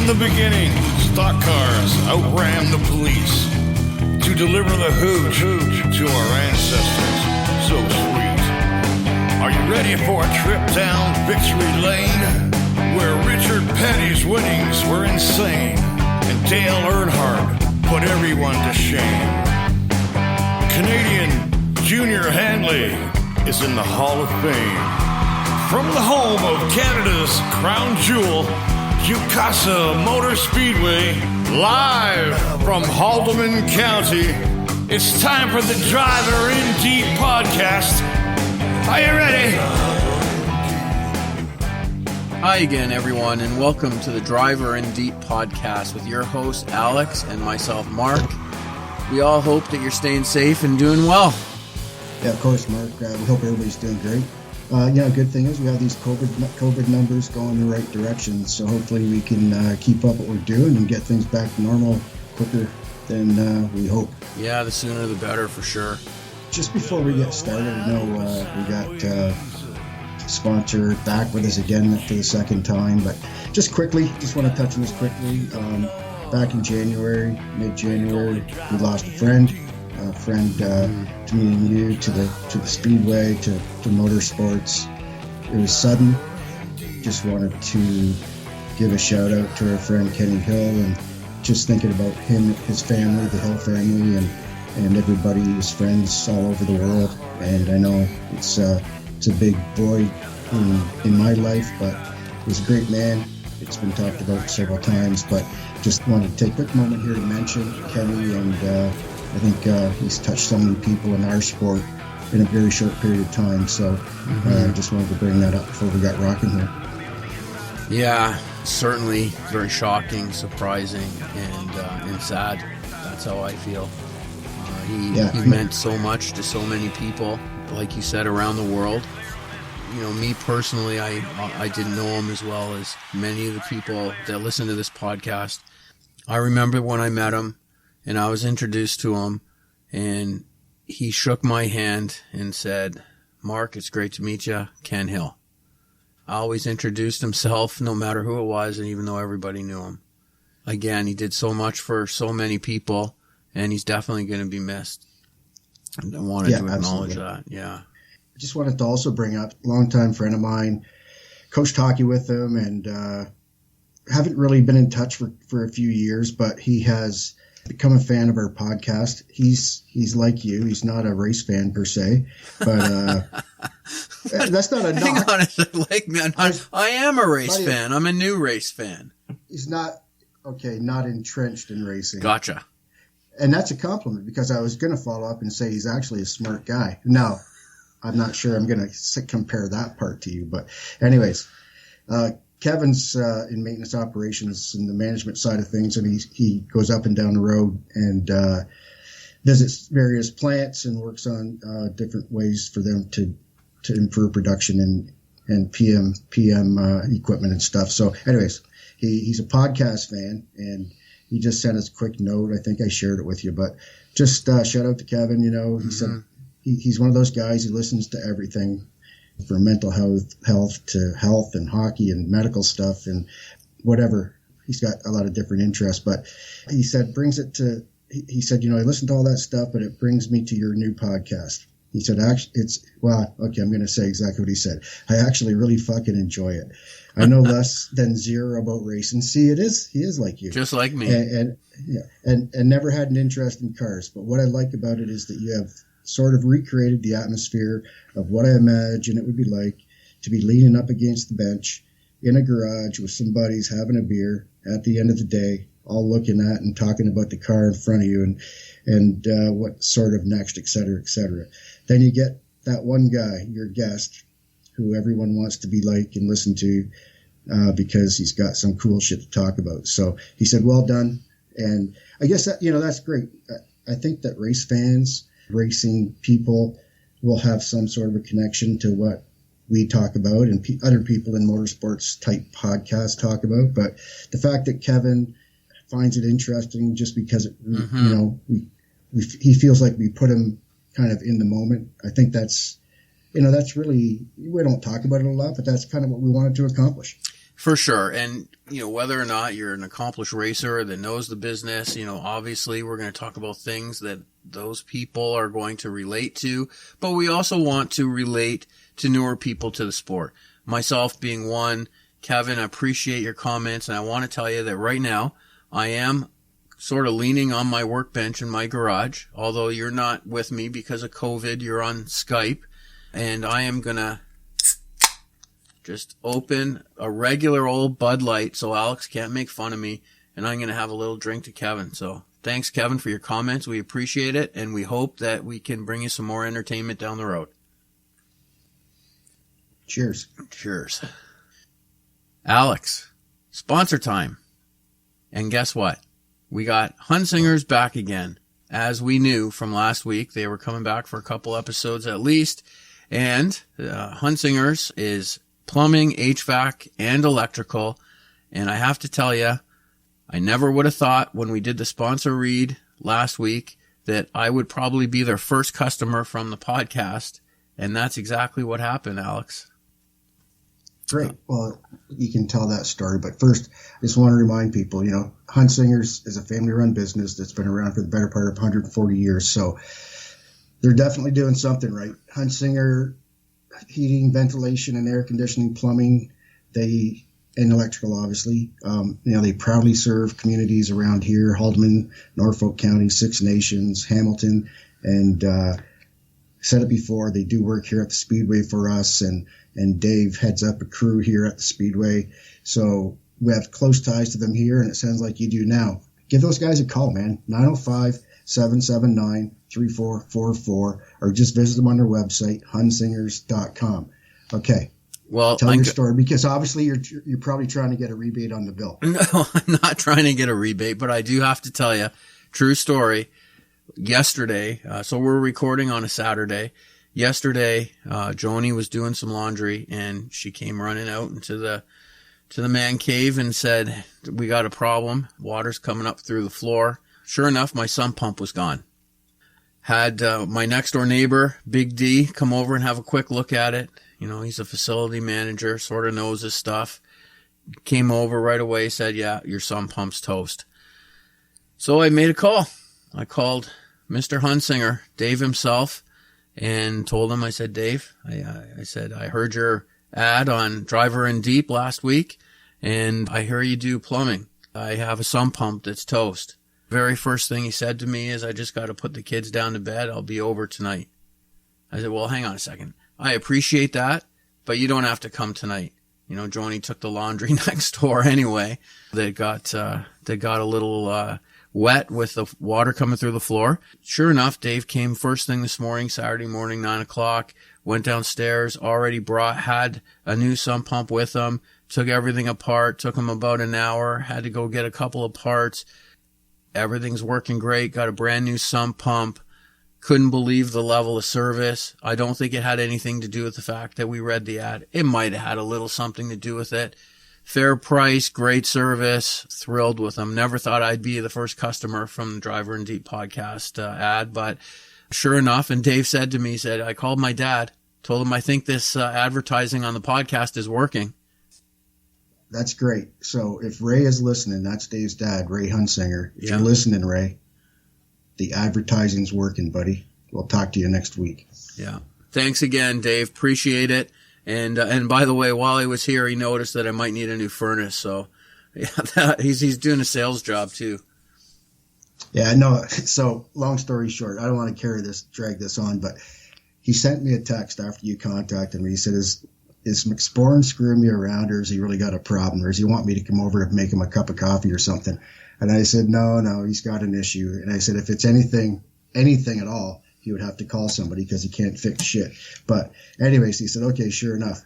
From the beginning, stock cars outran the police to deliver the hooch to our ancestors. So sweet. Are you ready for a trip down victory lane, where Richard Petty's winnings were insane and Dale Earnhardt put everyone to shame? Canadian Junior Handley is in the Hall of Fame. From the home of Canada's crown jewel, Ucasa Motor Speedway, live from Haldimand County, it's time for the Driver in Deep podcast. Are you ready? Hi again, everyone, and welcome to the Driver in Deep podcast with your host, Alex, and myself, Mark. We all hope that you're staying safe and doing well. Yeah, of course, Mark. We hope everybody's doing great. Good thing is we have these COVID numbers going in the right direction, so hopefully we can keep up what we're doing and get things back to normal quicker than we hope. Yeah, the sooner the better, for sure. Just before we get started, I know we got sponsor back with us again for the second time, but just quickly, just want to touch on this quickly. Back in January, mid-January, we lost a friend to me and you, to the speedway, to motorsports. It was sudden. Just wanted to give a shout out to our friend Kenny Hill, and just thinking about him, his family, the Hill family, and everybody, his friends all over the world. And I know it's a big void in my life, but he's a great man. It's been talked about several times, but just wanted to take a quick moment here to mention Kenny, and I think he's touched so many people in our sport in a very short period of time. So I just wanted to bring that up before we got rocking here. Yeah, certainly very shocking, surprising, and sad. That's how I feel. He meant so much to so many people, like you said, around the world. You know, me personally, I didn't know him as well as many of the people that listen to this podcast. I remember when I met him and I was introduced to him, and he shook my hand and said, "Mark, it's great to meet you, Ken Hill." I always introduced himself, no matter who it was, and even though everybody knew him. Again, he did so much for so many people, and he's definitely going to be missed. And I wanted to acknowledge that. Yeah. I just wanted to also bring up a longtime friend of mine, coached hockey with him, and haven't really been in touch for a few years, but he has become a fan of our podcast. He's like you. He's not a race fan per se, but that's not a knock. Hang on a second, like, man, I am a race fan. I'm a new race fan. He's not entrenched in racing. Gotcha. And that's a compliment, because I was going to follow up and say he's actually a smart guy. No, I'm not sure I'm going to compare that part to you. But anyways, Kevin's in maintenance operations and the management side of things, and he goes up and down the road and visits various plants and works on different ways for them to improve production and PM equipment and stuff. So anyways, he's a podcast fan, and he just sent us a quick note. I think I shared it with you, but just shout out to Kevin. You know, he said he's one of those guys who listens to everything, from mental health to health and hockey and medical stuff and whatever. He's got a lot of different interests, but he said he said, you know, I listen to all that stuff, but it brings me to your new podcast. He said, actually, I'm going to say exactly what he said. I actually really fucking enjoy it. I know less than zero about racing. See, he is like you. Just like me. And never had an interest in cars. But what I like about it is that you have sort of recreated the atmosphere of what I imagine it would be like to be leaning up against the bench in a garage with some buddies having a beer at the end of the day, all looking at and talking about the car in front of you and what sort of next, et cetera, et cetera. Then you get that one guy, your guest, who everyone wants to be like and listen to because he's got some cool shit to talk about. So he said, well done. And I guess that, that's great. I think that race fans, racing people will have some sort of a connection to what we talk about and other people in motorsports type podcasts talk about. But the fact that Kevin finds it interesting just because he feels like we put him kind of in the moment. I think that's really, we don't talk about it a lot, but that's kind of what we wanted to accomplish. For sure. And, whether or not you're an accomplished racer that knows the business, obviously we're going to talk about things that those people are going to relate to, but we also want to relate to newer people to the sport. Myself being one. Kevin, I appreciate your comments, and I want to tell you that right now I am sort of leaning on my workbench in my garage, although you're not with me because of COVID, you're on Skype, and I am going to just open a regular old Bud Light so Alex can't make fun of me, and I'm going to have a little drink to Kevin. So thanks, Kevin, for your comments. We appreciate it, and we hope that we can bring you some more entertainment down the road. Cheers. Cheers. Alex, sponsor time. And guess what? We got Hunsingers back again. As we knew from last week, they were coming back for a couple episodes at least. And Hunsingers is plumbing, HVAC, and electrical. And I have to tell you, I never would have thought when we did the sponsor read last week that I would probably be their first customer from the podcast. And that's exactly what happened, Alex. Great. Well, you can tell that story. But first, I just want to remind people, Hunsingers is a family-run business that's been around for the better part of 140 years. So they're definitely doing something right. Hunsinger heating, ventilation, and air conditioning, plumbing, and electrical, obviously. They proudly serve communities around here: Haldeman, Norfolk County, Six Nations, Hamilton, and said it before, they do work here at the Speedway for us, and Dave heads up a crew here at the Speedway. So we have close ties to them here, and it sounds like you do now. Give those guys a call, man. 905-779-3444, or just visit them on their website, hunsingers.com. Okay. Well, tell your story, because obviously you're probably trying to get a rebate on the bill. No, I'm not trying to get a rebate, but I do have to tell you, true story. Yesterday, so we're recording on a Saturday. Yesterday, Joni was doing some laundry, and she came running out into the man cave and said, "We got a problem. Water's coming up through the floor." Sure enough, my sump pump was gone. Had my next door neighbor, Big D, come over and have a quick look at it. He's a facility manager, sort of knows his stuff. Came over right away, said, "Yeah, your sump pump's toast." So I made a call. I called Mr. Hunsinger, Dave himself, and told him, I said, "Dave, I said, I heard your ad on Driver and Deep last week, and I hear you do plumbing. I have a sump pump that's toast." Very first thing he said to me is, "I just got to put the kids down to bed. I'll be over tonight." I said, "Well, hang on a second. I appreciate that, but you don't have to come tonight." Joni took the laundry next door anyway. They got a little wet with the water coming through the floor. Sure enough, Dave came first thing this morning, Saturday morning, 9 o'clock, went downstairs, had a new sump pump with him, took everything apart, took him about an hour, had to go get a couple of parts. Everything's working great, got a brand new sump pump. Couldn't believe the level of service. I don't think it had anything to do with the fact that we read the ad. It might have had a little something to do with it. Fair price, great service, thrilled with them. Never thought I'd be the first customer from the Driver and Deep podcast ad, but sure enough, and Dave said to me, I called my dad, told him I think this advertising on the podcast is working. That's great. So if Ray is listening, that's Dave's dad, Ray Hunsinger. If Yeah. You're listening, Ray, the advertising's working, buddy. We'll talk to you next week. Yeah. Thanks again, Dave. Appreciate it. And by the way, while he was here, he noticed that I might need a new furnace. So yeah, he's doing a sales job too. Yeah, no. So long story short, I don't want to drag this on, but he sent me a text after you contacted me. He said, is McSporn screwing me around, or has he really got a problem, or does he want me to come over and make him a cup of coffee or something? And I said, no, he's got an issue. And I said, if it's anything at all, he would have to call somebody because he can't fix shit. But anyways, he said, okay, sure enough.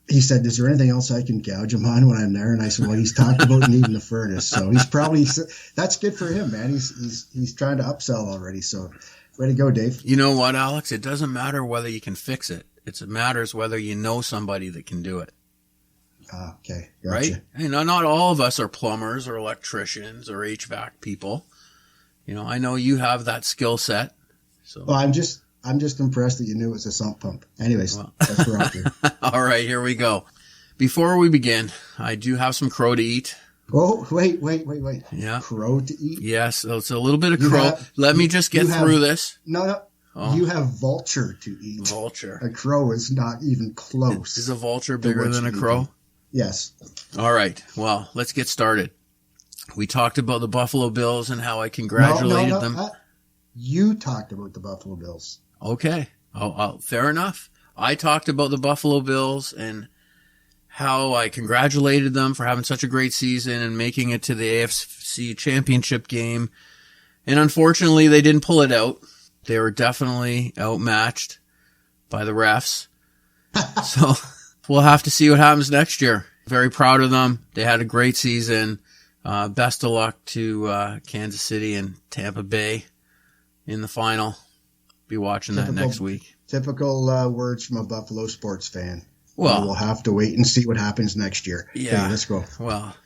He said, is there anything else I can gouge him on when I'm there? And I said, well, he's talked about needing the furnace. So he's probably, that's good for him, man. He's trying to upsell already. So way to go, Dave. You know what, Alex? It doesn't matter whether you can fix it. It matters whether you know somebody that can do it. Okay. Gotcha. Right? Not all of us are plumbers or electricians or HVAC people. I know you have that skill set. So. Well, I'm just impressed that you knew it was a sump pump. Anyways, that's where I'm here. All right, here we go. Before we begin, I do have some crow to eat. Oh, wait. Yeah. Crow to eat? Yes, it's a little bit of crow. Let me just get through this. No. Oh. You have vulture to eat. Vulture. A crow is not even close. Is a vulture bigger than a crow? Yes. All right. Well, let's get started. We talked about the Buffalo Bills and how I congratulated them. You talked about the Buffalo Bills. Okay. Fair enough. I talked about the Buffalo Bills and how I congratulated them for having such a great season and making it to the AFC Championship game. And unfortunately, they didn't pull it out. They were definitely outmatched by the refs. So we'll have to see what happens next year. Very proud of them. They had a great season. Best of luck to Kansas City and Tampa Bay in the final. Be watching that next week. Typical words from a Buffalo sports fan. Well, we'll have to wait and see what happens next year. Yeah. Okay, let's go. Well,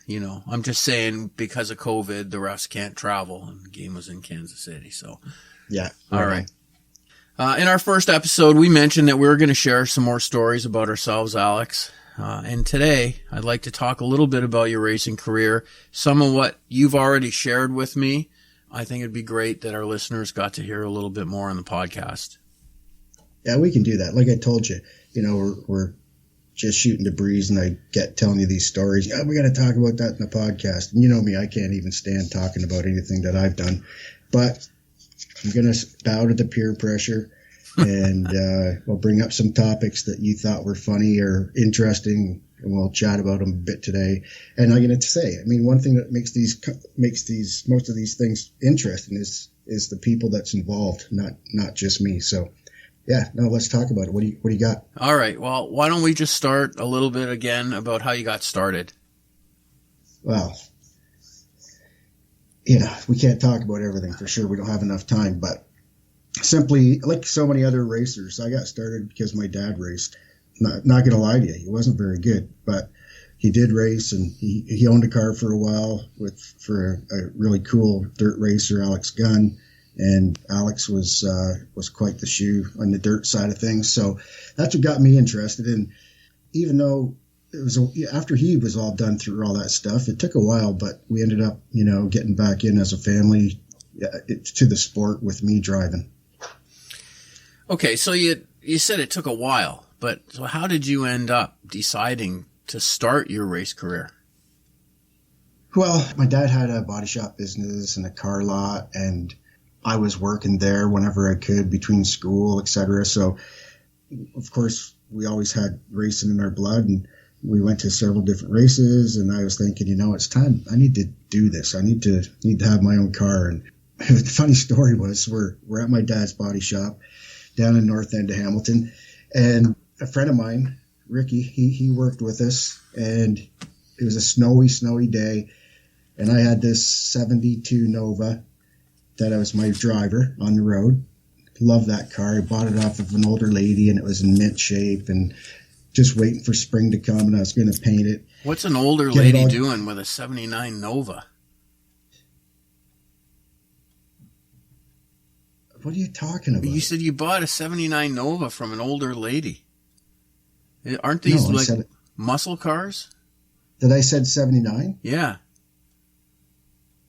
I'm just saying because of COVID, the refs can't travel, and the game was in Kansas City. So, yeah. All right. In our first episode, we mentioned that we were going to share some more stories about ourselves, Alex. And today, I'd like to talk a little bit about your racing career. Some of what you've already shared with me. I think it'd be great that our listeners got to hear a little bit more on the podcast. Yeah, we can do that. Like I told you, we're just shooting the breeze, and I get telling you these stories. Yeah, we got to talk about that in the podcast. And you know me, I can't even stand talking about anything that I've done. But I'm going to bow to the peer pressure, and we'll bring up some topics that you thought were funny or interesting, and we'll chat about them a bit today. And I'm going to say, one thing that makes most of these things interesting is the people that's involved, not just me. So, yeah, no, let's talk about it. What do you got? All right. Well, why don't we just start a little bit again about how you got started? Well, we can't talk about everything for sure. We don't have enough time, but simply, like so many other racers, I got started because my dad raced. Not going to lie to you, he wasn't very good, but he did race, and he owned a car for a while for a really cool dirt racer, Alex Gunn. And Alex was quite the shoe on the dirt side of things. So that's what got me interested. And even though it was after he was all done through all that stuff, it took a while, but we ended up, getting back in as a family to the sport with me driving. Okay, so you said it took a while, but so how did you end up deciding to start your race career? Well, my dad had a body shop business and a car lot, and I was working there whenever I could between school, etc. So, of course, we always had racing in our blood, and we went to several different races. And I was thinking, it's time. I need to do this. I need to have my own car. And the funny story was, we're at my dad's body shop down in North End of Hamilton, and a friend of mine, Ricky, he worked with us, and it was a snowy day, and I had this 72 Nova that I was my driver on the road. Love that car. I bought it off of an older lady, and it was in mint shape, and just waiting for spring to come, and I was going to paint it. What's an older lady doing with a 79 Nova? What are you talking about? You said you bought a 79 Nova from an older lady. Aren't these muscle cars? Did I said 79? Yeah.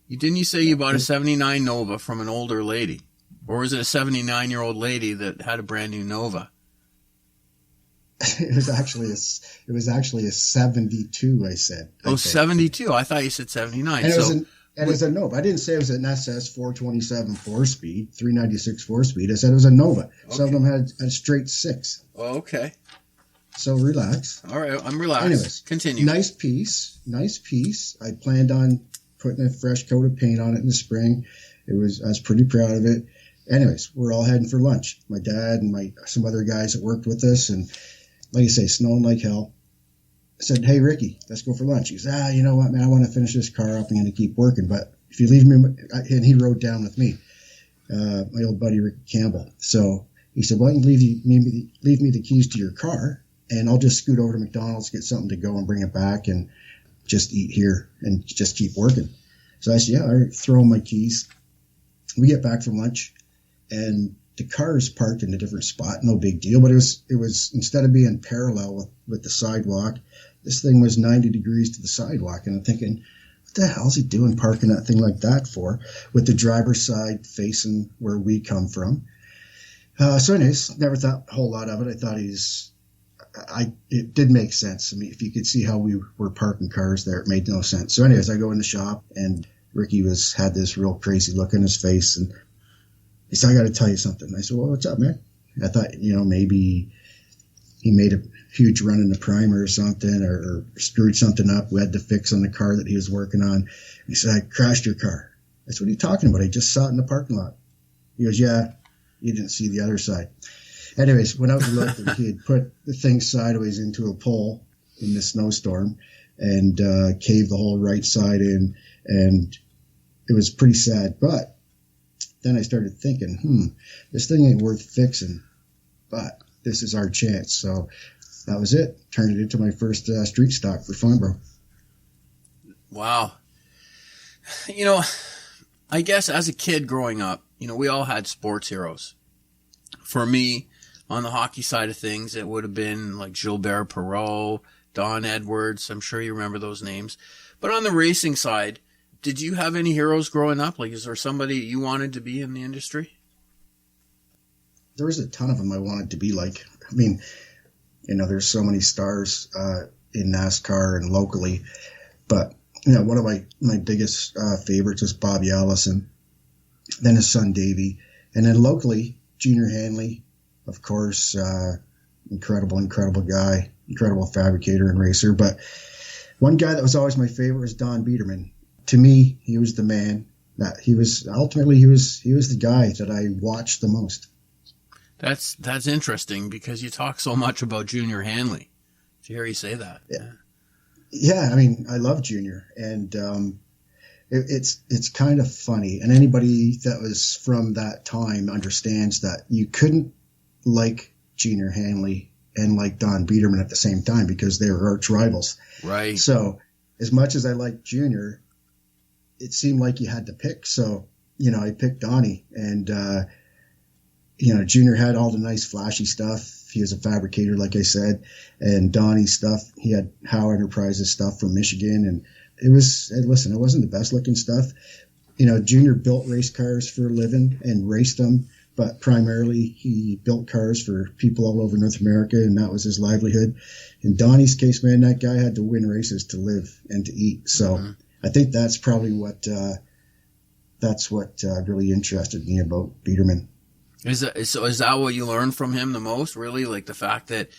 Didn't you say you bought a 79 Nova from an older lady? Or was it a 79-year-old lady that had a brand new Nova? It was actually a 72, I said. Oh, 72. I thought you said 79. And it was a Nova. I didn't say it was an SS 427 4-speed, 396 4-speed. I said it was a Nova. Okay. Some of them had a straight 6. Oh, okay. So relax. All right, I'm relaxed. Anyways, continue. Nice piece. I planned on putting a fresh coat of paint on it in the spring. I was pretty proud of it. Anyways, we're all heading for lunch. My dad and some other guys that worked with us, and like you say, snowing like hell. I said, "Hey, Ricky, let's go for lunch." He says, "You know what, man? I want to finish this car up. I'm going to keep working, but if you leave me," and he rode down with me, my old buddy Ricky Campbell. So he said, "Why don't you leave me the keys to your car, and I'll just scoot over to McDonald's, get something to go, and bring it back, and just eat here and just keep working." So I said, "Yeah, all right, throw in my keys." We get back from lunch, and the cars parked in a different spot, no big deal. But it was instead of being parallel with the sidewalk, this thing was 90 degrees to the sidewalk. And I'm thinking, what the hell is he doing parking that thing like that for, with the driver's side facing where we come from? So anyways, never thought a whole lot of it. I thought it did make sense. I mean, if you could see how we were parking cars there, it made no sense. So anyways, I go in the shop and Ricky had this real crazy look on his face, and he said, I got to tell you something. I said, well, what's up, man? I thought, maybe he made a huge run in the primer or something, or screwed something up. We had to fix on the car that he was working on. He said, I crashed your car. I said, what are you talking about? I just saw it in the parking lot. He goes, yeah, you didn't see the other side. Anyways, went out and looked, and he had put the thing sideways into a pole in the snowstorm and caved the whole right side in, and it was pretty sad. But then I started thinking, this thing ain't worth fixing, but this is our chance. So that was it. Turned it into my first street stock for Farnborough. Wow. I guess as a kid growing up, we all had sports heroes. For me, on the hockey side of things, it would have been like Gilbert Perreault, Don Edwards. I'm sure you remember those names. But on the racing side, did you have any heroes growing up? Like, is there somebody you wanted to be in the industry? There was a ton of them I wanted to be like. I mean, there's so many stars in NASCAR and locally. But, one of my biggest favorites was Bobby Allison, then his son Davey. And then locally, Junior Hanley, of course, incredible guy, incredible fabricator and racer. But one guy that was always my favorite was Don Biederman. To me, he was the man. That he was the guy that I watched the most. That's interesting, because you talk so much about Junior Hanley. To hear you say that. Yeah, I mean, I love Junior, and it's kind of funny. And anybody that was from that time understands that you couldn't like Junior Hanley and like Don Biederman at the same time, because they were arch rivals. Right. So as much as I liked Junior, it seemed like you had to pick. So, I picked Donnie, and, Junior had all the nice flashy stuff. He was a fabricator, like I said, and Donnie's stuff, he had Howe Enterprises stuff from Michigan. And it wasn't the best looking stuff. Junior built race cars for a living and raced them, but primarily he built cars for people all over North America, and that was his livelihood. In Donnie's case, man, that guy had to win races to live and to eat. So I think that's probably what really interested me about Biederman. Is that what you learned from him the most, really? Like the fact that,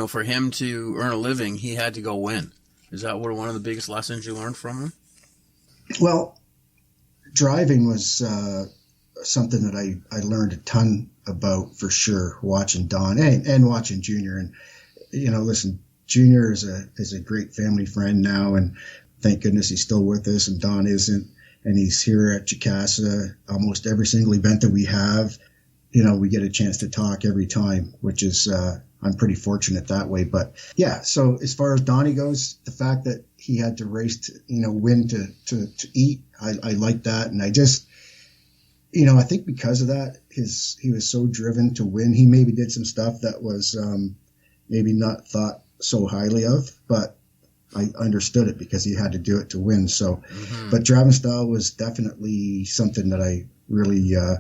for him to earn a living, he had to go win. Is that one of the biggest lessons you learned from him? Well, driving was something that I learned a ton about, for sure, watching Don and watching Junior. And, listen, Junior is a great family friend now, and thank goodness he's still with us, and Don isn't. And he's here at Chicasa almost every single event that we have. We get a chance to talk every time, which is, I'm pretty fortunate that way. But yeah, so as far as Donnie goes, the fact that he had to race to, win to eat, I like that. And I just, I think because of that, he was so driven to win. He maybe did some stuff that was, maybe not thought so highly of, but I understood it because he had to do it to win. So, but driving style was definitely something that I really, I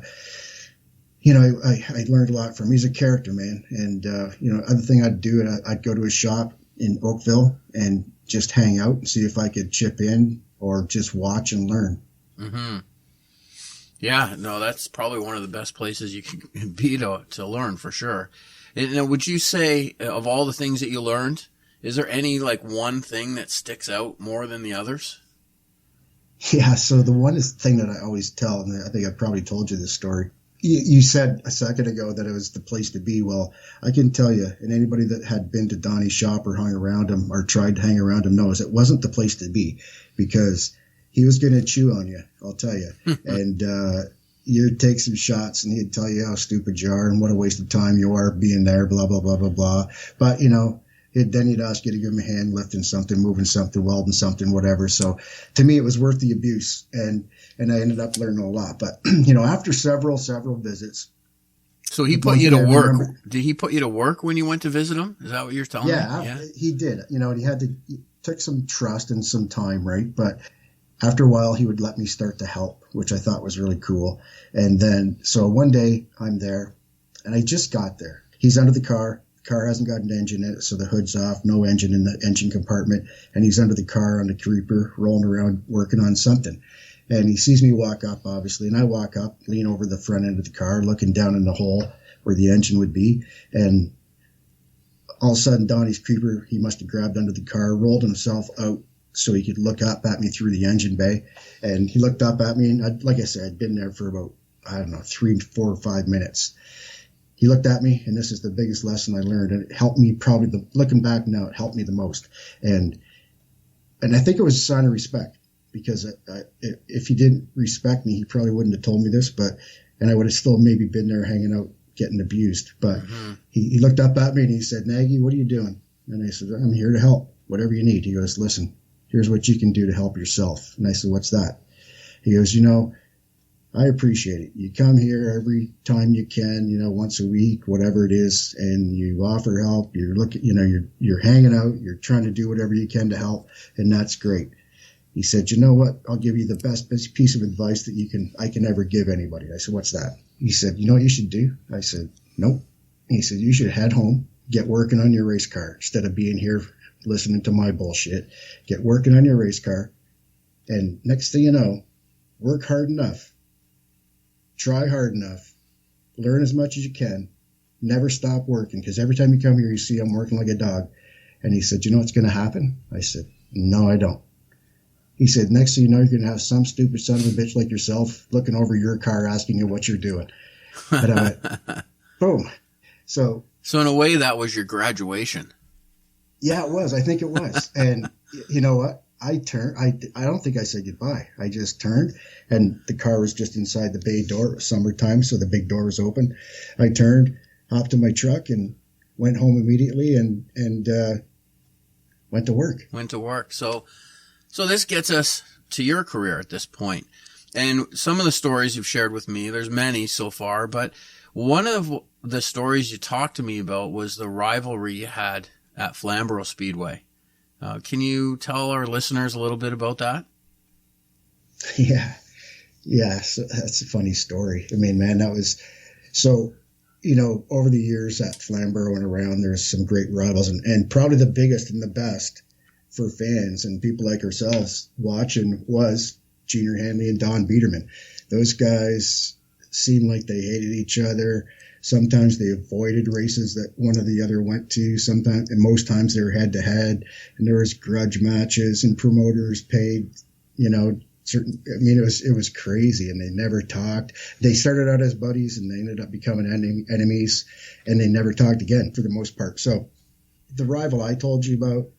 learned a lot from him. He's a character, man. And, other thing I'd do, I'd go to his shop in Oakville and just hang out and see if I could chip in or just watch and learn. Mm-hmm. Yeah, no, that's probably one of the best places you can be to learn, for sure. And would you say, of all the things that you learned, is there any, one thing that sticks out more than the others? Yeah, so the one thing that I always tell, and I think I probably told you this story, you said a second ago that it was the place to be. Well, I can tell you, and anybody that had been to Donnie's shop or hung around him or tried to hang around him knows it wasn't the place to be, because he was going to chew on you, I'll tell you. And you'd take some shots and he'd tell you how stupid you are and what a waste of time you are being there, blah, blah, blah, blah, blah. But, then he'd ask you to give him a hand lifting something, moving something, welding something, whatever. So to me, it was worth the abuse. And I ended up learning a lot. But, after several visits, So he put you to work. Did he put you to work when you went to visit him? Is that what you're telling me? Yeah, he did. You know, he took some trust and some time, right? But after a while, he would let me start to help, which I thought was really cool. And then, so one day I'm there, and I just got there. He's under the car. The car hasn't got an engine in it, so the hood's off, no engine in the engine compartment. And he's under the car on the creeper, rolling around, working on something. And he sees me walk up, obviously, and I walk up, lean over the front end of the car, looking down in the hole where the engine would be. And all of a sudden, Donnie's creeper, he must have grabbed under the car, rolled himself out so he could look up at me through the engine bay. And he looked up at me, and like I said, I'd been there for about, 3, 4, or 5 minutes. He looked at me, and this is the biggest lesson I learned, and it helped me looking back now, it helped me the most. And I think it was a sign of respect. Because if he didn't respect me, he probably wouldn't have told me this, and I would have still maybe been there hanging out, getting abused. But he looked up at me and he said, "Nagy, what are you doing?" And I said, "I'm here to help, whatever you need." He goes, "Listen, here's what you can do to help yourself." And I said, "What's that?" He goes, "I appreciate it. You come here every time you can, once a week, whatever it is, and you offer help. You're looking, you're hanging out, you're trying to do whatever you can to help, and that's great." He said, "You know what? I'll give you the best piece of advice that I can ever give anybody." I said, "What's that?" He said, "You know what you should do?" I said, "Nope." He said, "You should head home, get working on your race car instead of being here listening to my bullshit. Get working on your race car. And next thing you know, work hard enough, try hard enough, learn as much as you can, never stop working. Because every time you come here, you see I'm working like a dog." And he said, "You know what's going to happen?" I said, "No, I don't." He said, "Next thing you know, you're going to have some stupid son of a bitch like yourself looking over your car asking you what you're doing." And I went, boom. So in a way, that was your graduation. Yeah, it was. I think it was. And you know what? I turned. I don't think I said goodbye. I just turned, and the car was just inside the bay door. It was summertime, so the big door was open. I turned, hopped in my truck, and went home immediately and went to work. So this gets us to your career at this point. And some of the stories you've shared with me, there's many so far, but one of the stories you talked to me about was the rivalry you had at Flamborough Speedway. Can you tell our listeners a little bit about that? Yeah, so that's a funny story. I mean, man, that was so, over the years at Flamborough and around, there's some great rivals, and probably the biggest and the best for fans and people like ourselves watching was Junior Hanley and Don Biederman. Those guys seemed like they hated each other. Sometimes they avoided races that one or the other went to. Sometimes, and most times they were head to head, and there was grudge matches, and promoters paid, certain. I mean, it was crazy, and they never talked. They started out as buddies, and they ended up becoming enemies, and they never talked again for the most part. So, the rival I told you about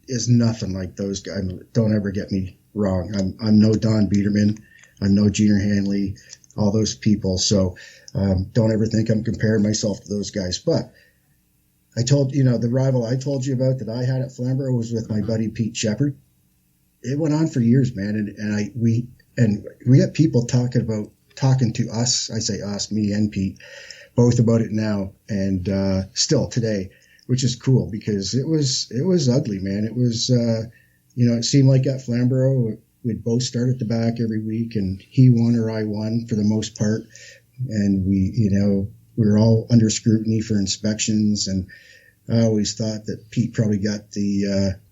is nothing like those guys. Don't ever get me wrong. I'm no Don Biederman. I'm no Junior Hanley. All those people. So don't ever think I'm comparing myself to those guys. But I told the rival I told you about that I had at Flamborough was with my buddy Pete Shepard. It went on for years, man, and we got people talking to us. I say us, me and Pete, both about it now, and still today. Which is cool because it was ugly, man. It was, it seemed like at Flamborough, we'd both start at the back every week, and he won or I won for the most part. And we were all under scrutiny for inspections. And I always thought that Pete probably got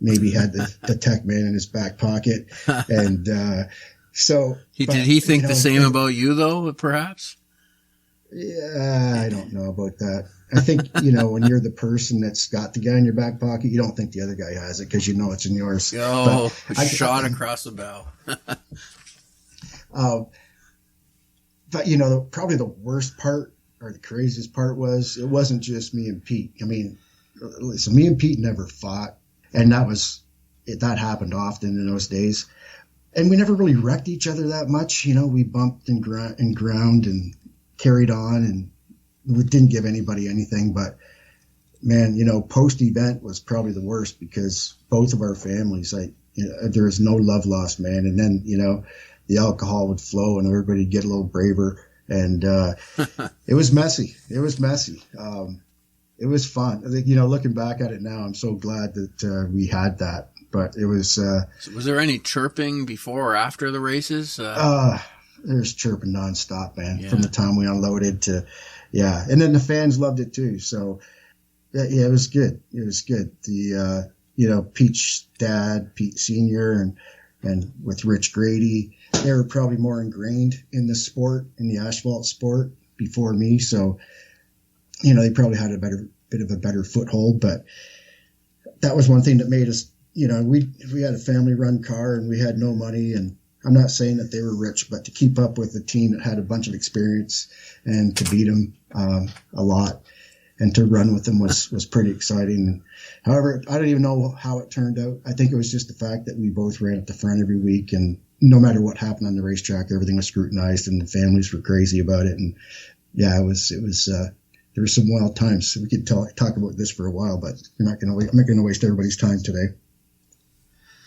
maybe had the tech man in his back pocket. And so. Did he think the same about you, though, perhaps? Yeah, I don't know about that. I think, when you're the person that's got the guy in your back pocket, you don't think the other guy has it because it's in yours. Oh, shot across the bow. But, probably the worst part or the craziest part was it wasn't just me and Pete. I mean, listen, me and Pete never fought, and that happened often in those days. And we never really wrecked each other that much. We bumped and ground and carried on, and we didn't give anybody anything. But man, post event was probably the worst because both of our families, there was no love lost, man. And then, the alcohol would flow and everybody would get a little braver. And it was messy. It was fun. Looking back at it now, I'm so glad that we had that. But it was. So was there any chirping before or after the races? There's chirping nonstop, man. Yeah. From the time we unloaded to, and then the fans loved it too. So, it was good. It was good. The Pete's dad, Pete Senior, and with Rich Grady, they were probably more ingrained in the sport, in the asphalt sport, before me. So, they probably had a bit of a better foothold. But that was one thing that made us. We had a family-run car and we had no money, and I'm not saying that they were rich, but to keep up with a team that had a bunch of experience and to beat them a lot and to run with them was pretty exciting. However, I don't even know how it turned out. I think it was just the fact that we both ran at the front every week, and no matter what happened on the racetrack, everything was scrutinized and the families were crazy about it. And it was there were some wild times. We could talk about this for a while, but I'm not going to waste everybody's time today.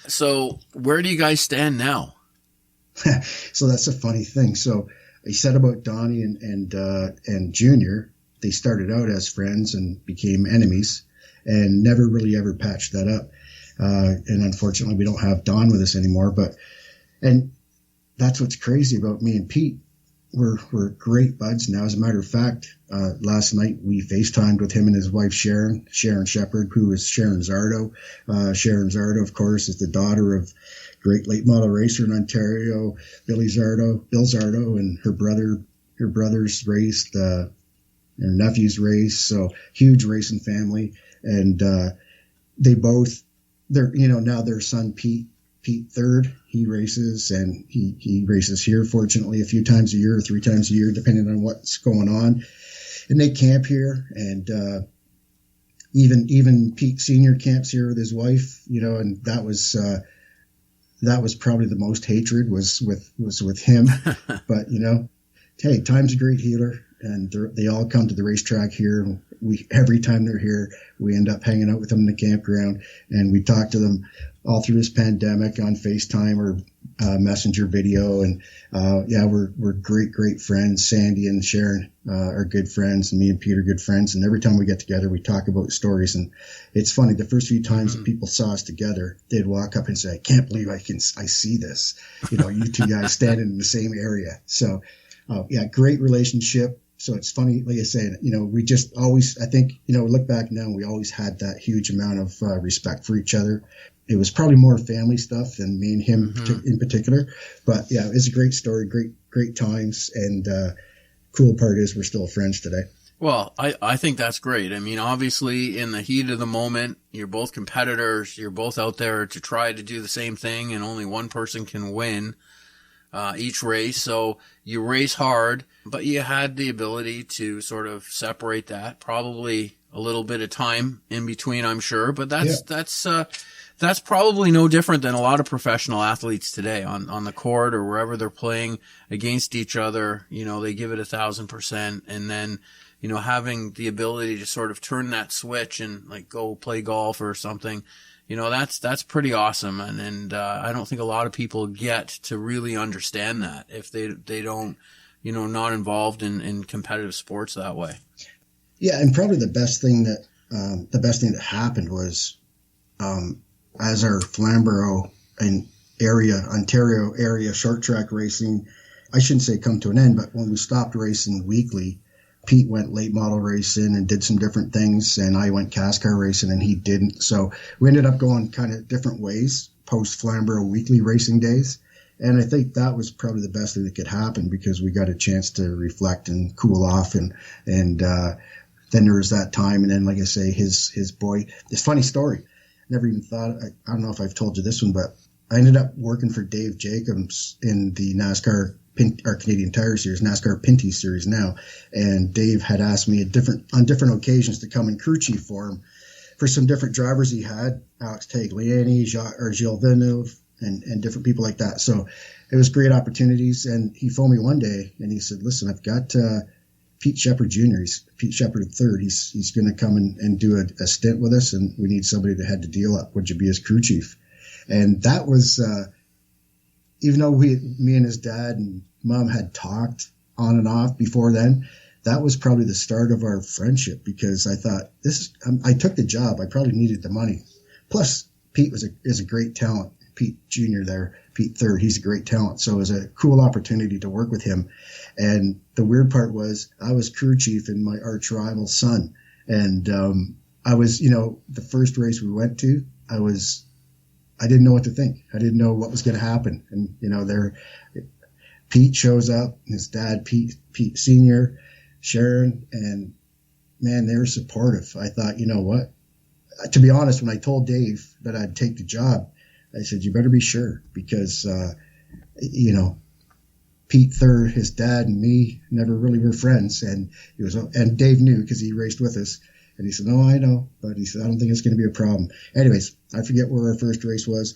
So where do you guys stand now? So that's a funny thing. So I said about Donnie and Junior, they started out as friends and became enemies and never really ever patched that up. And unfortunately, we don't have Don with us anymore. And that's what's crazy about me and Pete. We're great buds now. As a matter of fact, last night we FaceTimed with him and his wife Sharon Shepard, who is Sharon Zardo. Sharon Zardo, of course, is the daughter of great late model racer in Ontario, Bill Zardo, and her brothers raced, their nephews raced, so huge racing family. And now their son Pete third, he races, and he races here, fortunately, a few times a year or 3 times a year, depending on what's going on. And they camp here, and even Pete Senior camps here with his wife, and that was probably the most hatred was with him. But hey, time's a great healer, and they all come to the racetrack here. Every time they're here, we end up hanging out with them in the campground, and we talk to them all through this pandemic on FaceTime or Messenger video. And we're great friends. Sandy and Sharon are good friends, and me and Pete are good friends. And every time we get together, we talk about stories. And it's funny, the first few times that people saw us together, they'd walk up and say, "I can't believe I see this. You two guys standing in the same area." So great relationship. So it's funny, like I say, we just always, I think, look back now, we always had that huge amount of respect for each other. It was probably more family stuff than me and him in particular. But yeah, it's a great story, great times. And cool part is we're still friends today. Well, I think that's great. I mean, obviously, in the heat of the moment, you're both competitors. You're both out there to try to do the same thing, and only one person can win each race. So you race hard, but you had the ability to sort of separate that. Probably a little bit of time in between, I'm sure. But that's probably no different than a lot of professional athletes today on the court or wherever they're playing against each other. They give it 1,000%, and then, having the ability to sort of turn that switch and like go play golf or something, that's pretty awesome. And I don't think a lot of people get to really understand that if they don't, not involved in competitive sports that way. Yeah. And probably the best thing that happened was, as our Flamborough and Ontario area short track racing, I shouldn't say come to an end, but when we stopped racing weekly, Pete went late model racing and did some different things, and I went cast car racing and he didn't. So we ended up going kind of different ways post Flamborough weekly racing days. And I think that was probably the best thing that could happen, because we got a chance to reflect and cool off. And then there was that time. And then, like I say, his boy, this funny story. Never even thought, I don't know if I've told you this one, but I ended up working for Dave Jacobs in the NASCAR, our Canadian Tire Series, NASCAR Pinty Series now. And Dave had asked me on different occasions to come and crew chief for him for some different drivers he had, Alex Tagliani, Gilles Villeneuve, and different people like that. So it was great opportunities. And he phoned me one day and he said, "Listen, I've got Pete Shepard Jr., he's Pete Shepard III. He's going to come and do a stint with us, and we need somebody that had the deal up. Would you be his crew chief?" And that was, even though me and his dad and mom had talked, on and off before then, that was probably the start of our friendship, because I thought I took the job. I probably needed the money. Plus, Pete is a great talent. Pete Jr. there, Pete III, he's a great talent. So it was a cool opportunity to work with him. And the weird part was I was crew chief in my arch rival's son. And I was, the first race we went to, I didn't know what to think. I didn't know what was going to happen. And, Pete shows up, his dad, Pete Sr., Sharon, and man, they were supportive. I thought, you know what? To be honest, when I told Dave that I'd take the job, I said, you better be sure, because, Pete III, his dad, and me never really were friends. And and Dave knew because he raced with us. And he said, no, I know. But he said, I don't think it's going to be a problem. Anyways, I forget where our first race was.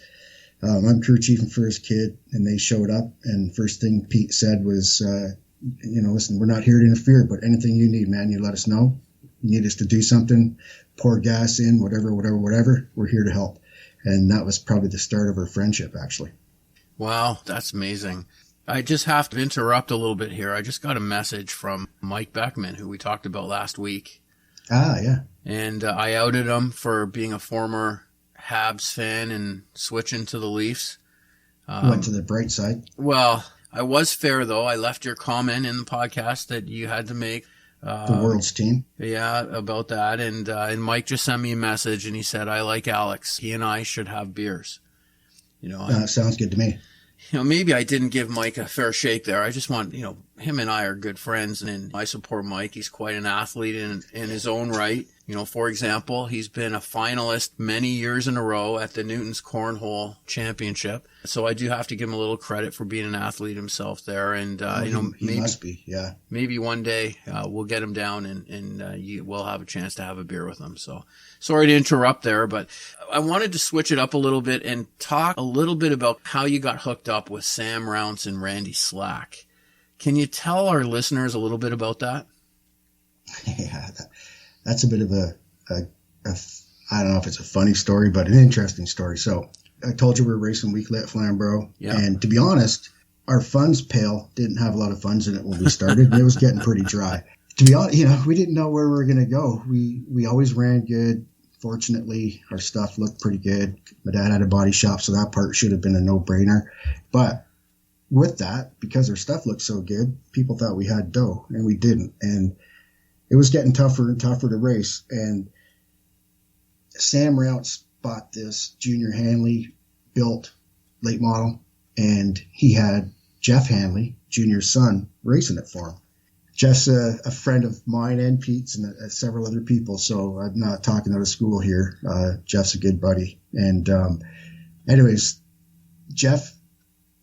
I'm crew chief for his kid, and they showed up. And first thing Pete said was, listen, we're not here to interfere, but anything you need, man, you let us know. You need us to do something, pour gas in, whatever, we're here to help. And that was probably the start of our friendship, actually. Wow, that's amazing. I just have to interrupt a little bit here. I just got a message from Mike Beckman, who we talked about last week. Ah, yeah. And I outed him for being a former Habs fan and switching to the Leafs. Went to the bright side. Well, I was fair, though. I left your comment in the podcast that you had to make. The world's team. Yeah, about that. And Mike just sent me a message, and he said, I like Alex. He and I should have beers. Sounds good to me. Maybe I didn't give Mike a fair shake there. I just want, him and I are good friends, and I support Mike. He's quite an athlete in his own right. For example, he's been a finalist many years in a row at the Newton's Cornhole Championship. So I do have to give him a little credit for being an athlete himself there. And, he must be, yeah. Maybe one day we'll get him down and we'll have a chance to have a beer with him. So sorry to interrupt there, but I wanted to switch it up a little bit and talk a little bit about how you got hooked up with Sam Rounce and Randy Slack. Can you tell our listeners a little bit about that? Yeah, that's a bit of a I don't know if it's a funny story, but an interesting story. So I told you we're racing weekly at Flamborough. Yep. And to be honest, our funds pail didn't have a lot of funds in it when we started. And it was getting pretty dry. To be honest, we didn't know where we were going to go. We always ran good. Fortunately, our stuff looked pretty good. My dad had a body shop, so that part should have been a no-brainer. But with that, because our stuff looked so good, people thought we had dough, and we didn't. And it was getting tougher and tougher to race. And Sam Rounce bought this Junior Hanley built late model, and he had Jeff Hanley, Junior's son, racing it for him. Jeff's a friend of mine and Pete's and several other people, so I'm not talking out of school here. Jeff's a good buddy. And anyways, Jeff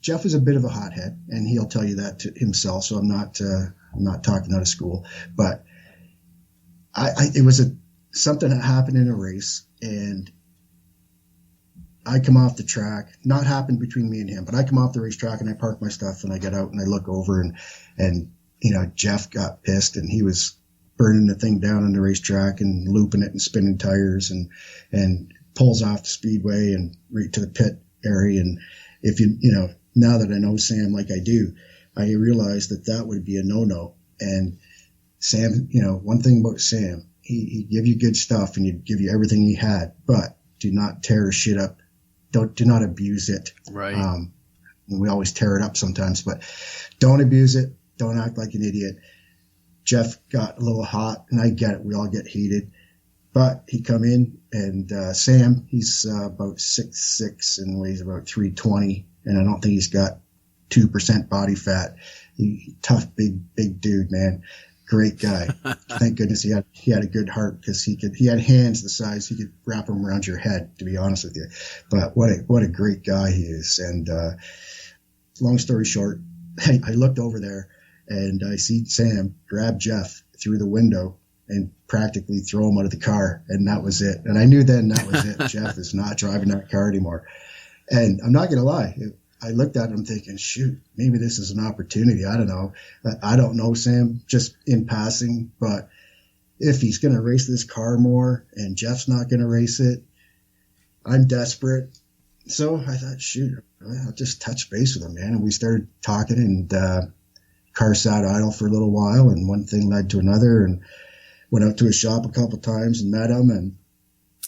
is a bit of a hothead, and he'll tell you that to himself, so I'm not talking out of school. But it was something that happened in a race, and I come off the track. Not happened between me and him, but I come off the racetrack and I park my stuff and I get out and I look over and Jeff got pissed and he was burning the thing down on the racetrack and looping it and spinning tires and pulls off the speedway and right to the pit area. And if now that I know Sam like I do, I realize that would be a no-no. And Sam, one thing about Sam, he give you good stuff and he'd give you everything he had, but do not tear shit up. Do not abuse it. Right. We always tear it up sometimes, but don't abuse it. Don't act like an idiot. Jeff got a little hot, and I get it. We all get heated. But he come in, and Sam, he's about 6'6" and weighs about 320, and I don't think he's got 2% body fat. Tough, big dude, man. Great guy. Thank goodness he had a good heart, because he had hands the size he could wrap them around your head, to be honest with you. But what a great guy he is. And long story short, I looked over there and I see Sam grab Jeff through the window and practically throw him out of the car, and that was it. And I knew then that was it. Jeff is not driving that car anymore. And I'm not gonna lie, I looked at him thinking, shoot, maybe this is an opportunity. I don't know. I don't know Sam, just in passing, but if he's going to race this car more and Jeff's not going to race it, I'm desperate. So I thought, shoot, I'll just touch base with him, man. And we started talking, and car sat idle for a little while, and one thing led to another, and went out to his shop a couple times and met him, and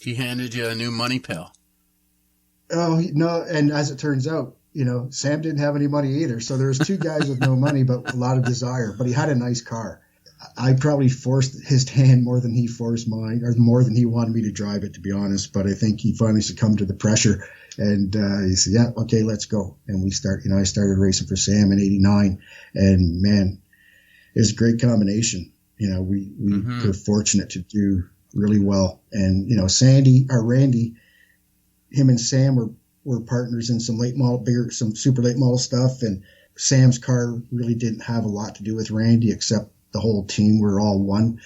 he handed you a new money pail. Oh, no, and as it turns out, Sam didn't have any money either. So there was two guys with no money, but a lot of desire. But he had a nice car. I probably forced his hand more than he forced mine, or more than he wanted me to drive it, to be honest. But I think he finally succumbed to the pressure, and he said, "Yeah, okay, let's go." And we start. I started racing for Sam in '89, and man, it was a great combination. We were fortunate to do really well, and Sandy or Randy, him and Sam were partners in some some super late model stuff, and Sam's car really didn't have a lot to do with Randy, except the whole team were all one.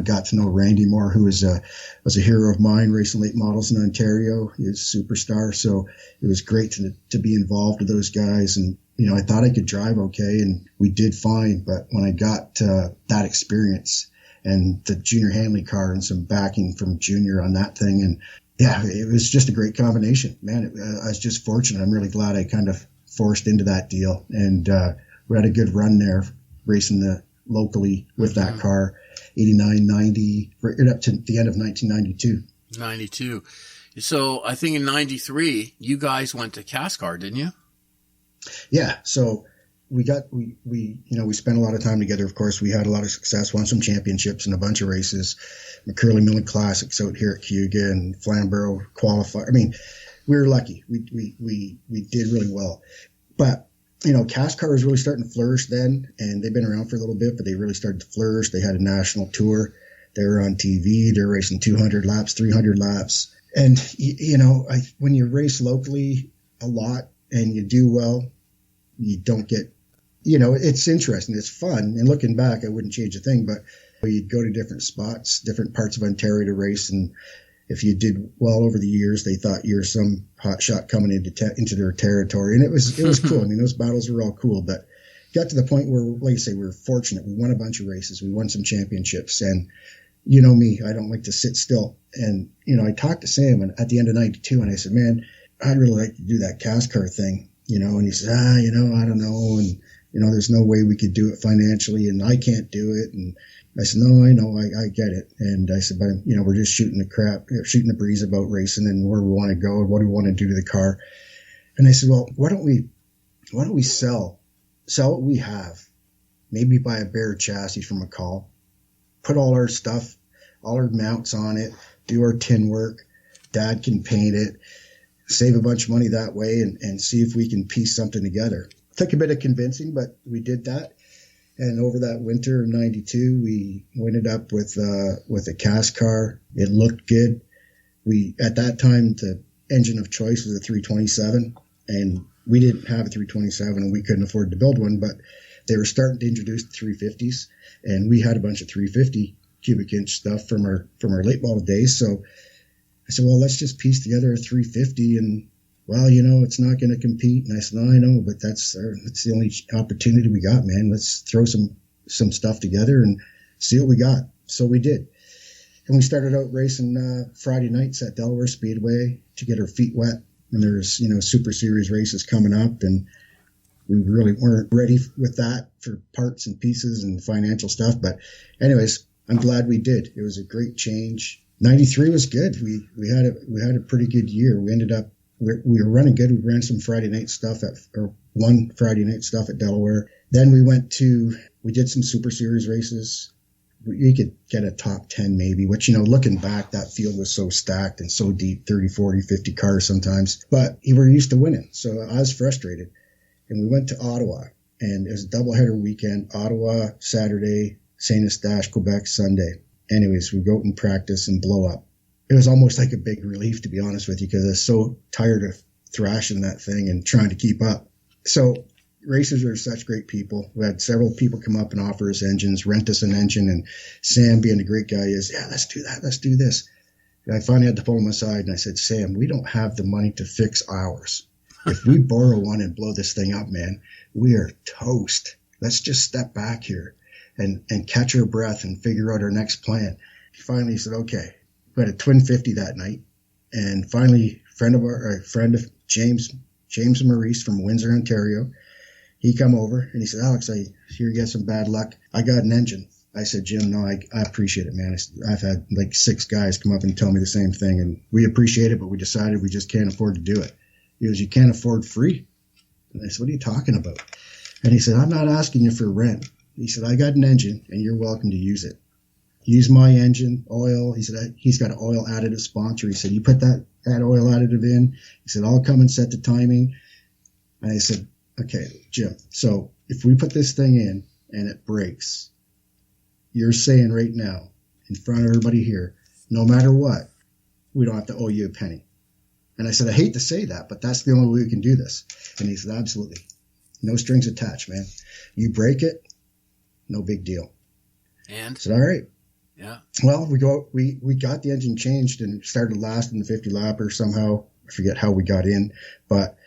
Got to know Randy more, who was a hero of mine, racing late models in Ontario. He was a superstar, so it was great to be involved with those guys. And I thought I could drive okay, and we did fine. But when I got that experience and the Junior Hanley car and some backing from Junior on that thing, and yeah, it was just a great combination, man. I was just fortunate. I'm really glad I kind of forced into that deal, and we had a good run there, racing locally with that car, 89, 90, right up to the end of 1992. 92. So I think in 93, you guys went to Cascar, didn't you? Yeah. So we spent a lot of time together. Of course, we had a lot of success, won some championships and a bunch of races, the Curly Millen Classics out here at Cayuga and Flamborough qualify. I mean, we were lucky. We did really well, but Cascar was really starting to flourish then, and they've been around for a little bit, but they really started to flourish. They had a national tour. They were on TV. They're racing 200 laps, 300 laps. And, when you race locally a lot and you do well, you don't get, it's interesting. It's fun. And looking back, I wouldn't change a thing, but you'd go to different spots, different parts of Ontario to race. And if you did well over the years, they thought you're some hot shot coming into their territory. And it was cool. I mean, those battles were all cool, but got to the point where, like I say, we were fortunate. We won a bunch of races. We won some championships. And me, I don't like to sit still. And, I talked to Sam at the end of 92, and I said, man, I'd really like to do that Cascar thing, and he said, I don't know. And, there's no way we could do it financially, and I can't do it. And I said, no, I know, I get it. And I said, but, we're just shooting the breeze about racing and where we want to go and what we want to do to the car. And I said, well, why don't we sell what we have, maybe buy a bare chassis from McCall, put all our stuff, all our mounts on it, do our tin work. Dad can paint it, save a bunch of money that way, and see if we can piece something together. Took a bit of convincing, but we did that. And over that winter of 92, we ended up with a Cascar. It looked good. At that time, the engine of choice was a 327, and we didn't have a 327, and we couldn't afford to build one, but they were starting to introduce the 350s, and we had a bunch of 350 cubic inch stuff from our late model days. So I said, well, let's just piece together a 350, and well, it's not going to compete. And I said, no, I know, but that's the only opportunity we got, man. Let's throw some stuff together and see what we got. So we did. And we started out racing Friday nights at Delaware Speedway to get our feet wet. And there's, Super Series races coming up, and we really weren't ready with that for parts and pieces and financial stuff. But anyways, I'm glad we did. It was a great change. 93 was good. We had a pretty good year. We ended up, we were running good. We ran some Friday night stuff one Friday night stuff at Delaware. Then we did some Super Series races. We could get a top 10 maybe, which, looking back, that field was so stacked and so deep, 30, 40, 50 cars sometimes. But we were used to winning, so I was frustrated. And we went to Ottawa, and it was a doubleheader weekend, Ottawa Saturday, Saint Eustache, Quebec Sunday. Anyways, we go out and practice and blow up. It was almost like a big relief, to be honest with you, because I was so tired of thrashing that thing and trying to keep up. So racers are such great people. We had several people come up and offer us engines, rent us an engine, and Sam, being the great guy he is, yeah, let's do that, let's do this. And I finally had to pull him aside, and I said, Sam, we don't have the money to fix ours. If we borrow one and blow this thing up, man, we are toast. Let's just step back here and catch our breath and figure out our next plan. He finally said, okay. We had a twin 50 that night, and finally, a friend of James and Maurice from Windsor, Ontario, he come over and he said, Alex, I hear you got some bad luck. I got an engine. I said, Jim, no, I appreciate it, man. I've had like 6 guys come up and tell me the same thing, and we appreciate it, but we decided we just can't afford to do it. He goes, you can't afford free? And I said, what are you talking about? And he said, I'm not asking you for rent. He said, I got an engine, and you're welcome to use it. Use my engine, oil. He said, he's got an oil additive sponsor. He said, you put that oil additive in. He said, I'll come and set the timing. And I said, okay, Jim, so if we put this thing in and it breaks, you're saying right now in front of everybody here, no matter what, we don't have to owe you a penny. And I said, I hate to say that, but that's the only way we can do this. And he said, absolutely. No strings attached, man. You break it, no big deal. And? I said, all right. Yeah. Well, we got the engine changed and started last in the 50 lapper somehow. I forget how we got in, but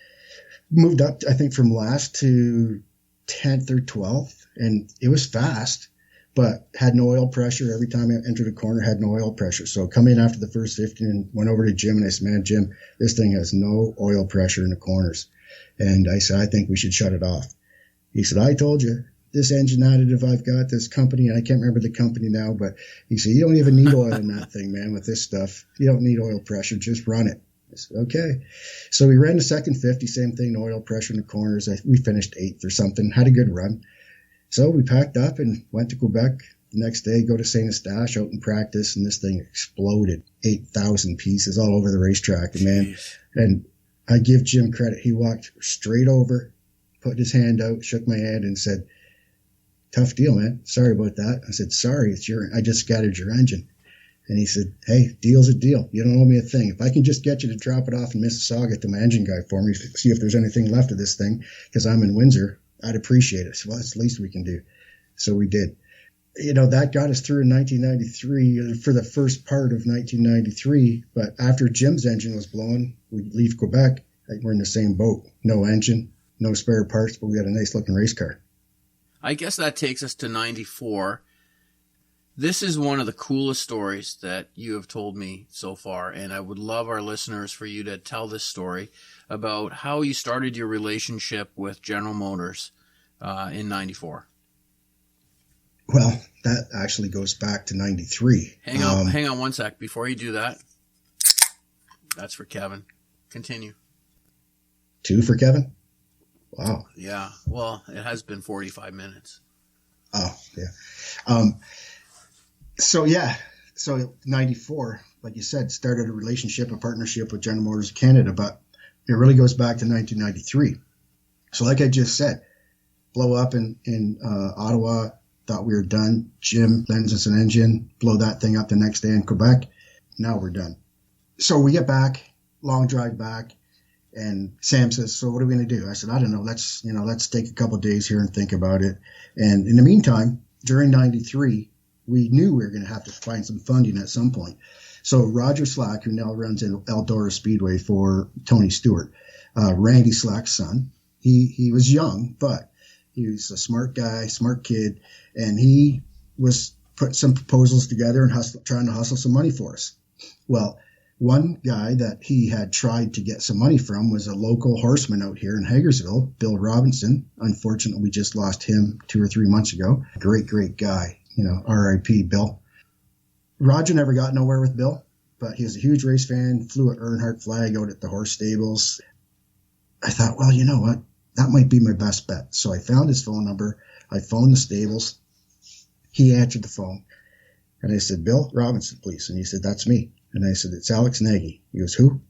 moved up, I think, from last to 10th or 12th. And it was fast, but had no oil pressure. Every time I entered a corner, had no oil pressure. So come in after the first 50 and went over to Jim and I said, man, Jim, this thing has no oil pressure in the corners. And I said, I think we should shut it off. He said, I told you. This engine additive I've got, this company, and I can't remember the company now, but he said, you don't even need oil in that thing, man, with this stuff. You don't need oil pressure, just run it. I said, okay. So we ran the second 50, same thing, no oil pressure in the corners. We finished 8th or something, had a good run. So we packed up and went to Quebec the next day, go to St. Eustache out in practice, and this thing exploded, 8,000 pieces all over the racetrack. And man, and I give Jim credit. He walked straight over, put his hand out, shook my hand, and said, tough deal, man. Sorry about that. I said, sorry, I just scattered your engine. And he said, hey, deal's a deal. You don't owe me a thing. If I can just get you to drop it off in Mississauga to my engine guy for me, see if there's anything left of this thing, because I'm in Windsor, I'd appreciate it. So, well, that's the least we can do. So we did. You know, that got us through in 1993 for the first part of 1993. But after Jim's engine was blown, we leave Quebec. We're in the same boat. No engine, no spare parts, but we got a nice looking race car. I guess that takes us to 94. This is one of the coolest stories that you have told me so far, and I would love our listeners for you to tell this story about how you started your relationship with General Motors in 94. Well, that actually goes back to 93. Hang on one sec. Before you do that, that's for Kevin. Continue. 2 for Kevin? Wow. Yeah. Well, it has been 45 minutes. Oh, yeah. So 94, like you said, started a relationship, a partnership with General Motors of Canada, but it really goes back to 1993. So like I just said, blow up in Ottawa, thought we were done. Jim lends us an engine, blow that thing up the next day in Quebec. Now we're done. So we get back, long drive back. And Sam says, so what are we going to do? I said, I don't know. Let's take a couple of days here and think about it. And in the meantime, during 93, we knew we were going to have to find some funding at some point. So Roger Slack, who now runs Eldora Speedway for Tony Stewart, Randy Slack's son, he was young, but he was a smart guy, smart kid. And he was putting some proposals together and trying to hustle some money for us. Well, one guy that he had tried to get some money from was a local horseman out here in Hagersville, Bill Robinson. Unfortunately, we just lost him 2 or 3 months ago. Great guy, R.I.P. Bill. Roger never got nowhere with Bill, but he was a huge race fan, flew an Earnhardt flag out at the horse stables. I thought, well, you know what? That might be my best bet. So I found his phone number. I phoned the stables. He answered the phone. And I said, Bill Robinson, please. And he said, that's me. And I said, it's Alex Nagy. He goes, who?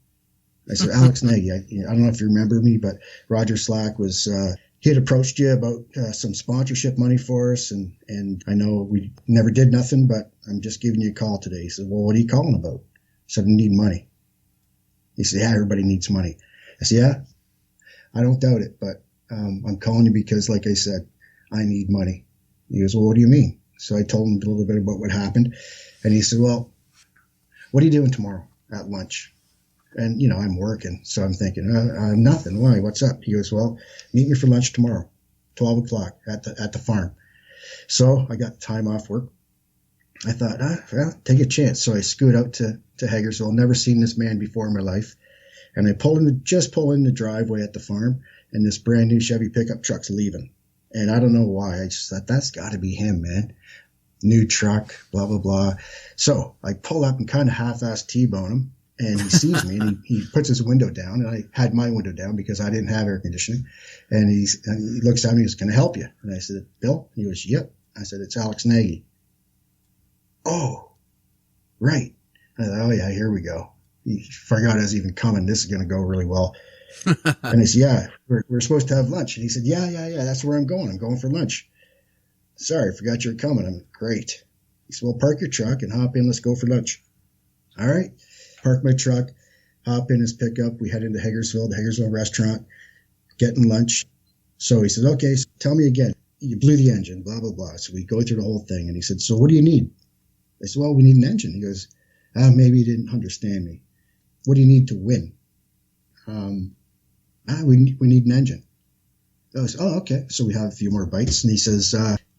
I said, Alex Nagy. I don't know if you remember me, but Roger Slack was, he had approached you about some sponsorship money for us. And I know we never did nothing, but I'm just giving you a call today. He said, well, what are you calling about? I said, I need money. He said, yeah, everybody needs money. I said, yeah, I don't doubt it, but I'm calling you because, like I said, I need money. He goes, well, what do you mean? So I told him a little bit about what happened. And he said, well, what are you doing tomorrow at lunch? And, I'm working. So I'm thinking, nothing. Why? What's up? He goes, well, meet me for lunch tomorrow, 12 o'clock at the farm. So I got time off work. I thought, well, take a chance. So I scoot out to Hagersville. Never seen this man before in my life. And I pull in the driveway at the farm. and this brand new Chevy pickup truck's leaving. And I don't know why. I just thought, that's got to be him, man. New truck, blah, blah, blah. So I pull up and kind of half-ass T-bone him, and he sees me, and he puts his window down, and I had my window down because I didn't have air conditioning. And he looks at me and goes, "Can I help you?" And I said, "Bill?" He goes, "Yep." I said, "It's Alex Nagy." "Oh, right." I thought, "Oh, yeah, here we go." He forgot I was even coming. This is going to go really well. And I said, "Yeah, we're supposed to have lunch." And he said, yeah, that's where I'm going. I'm going for lunch. "Sorry, I forgot you were coming." I'm like, "Great." He said, "Well, park your truck and hop in. Let's go for lunch." All right. Park my truck, hop in his pickup. We head into Hagersville, the Hagersville restaurant, getting lunch. So he said, "Okay, so tell me again. You blew the engine, blah, blah, blah." So we go through the whole thing. And he said, "So what do you need?" I said, "Well, we need an engine." He goes, "Maybe you didn't understand me. What do you need to win?" We need an engine." I was, "Oh, okay." So we have a few more bites. And he says,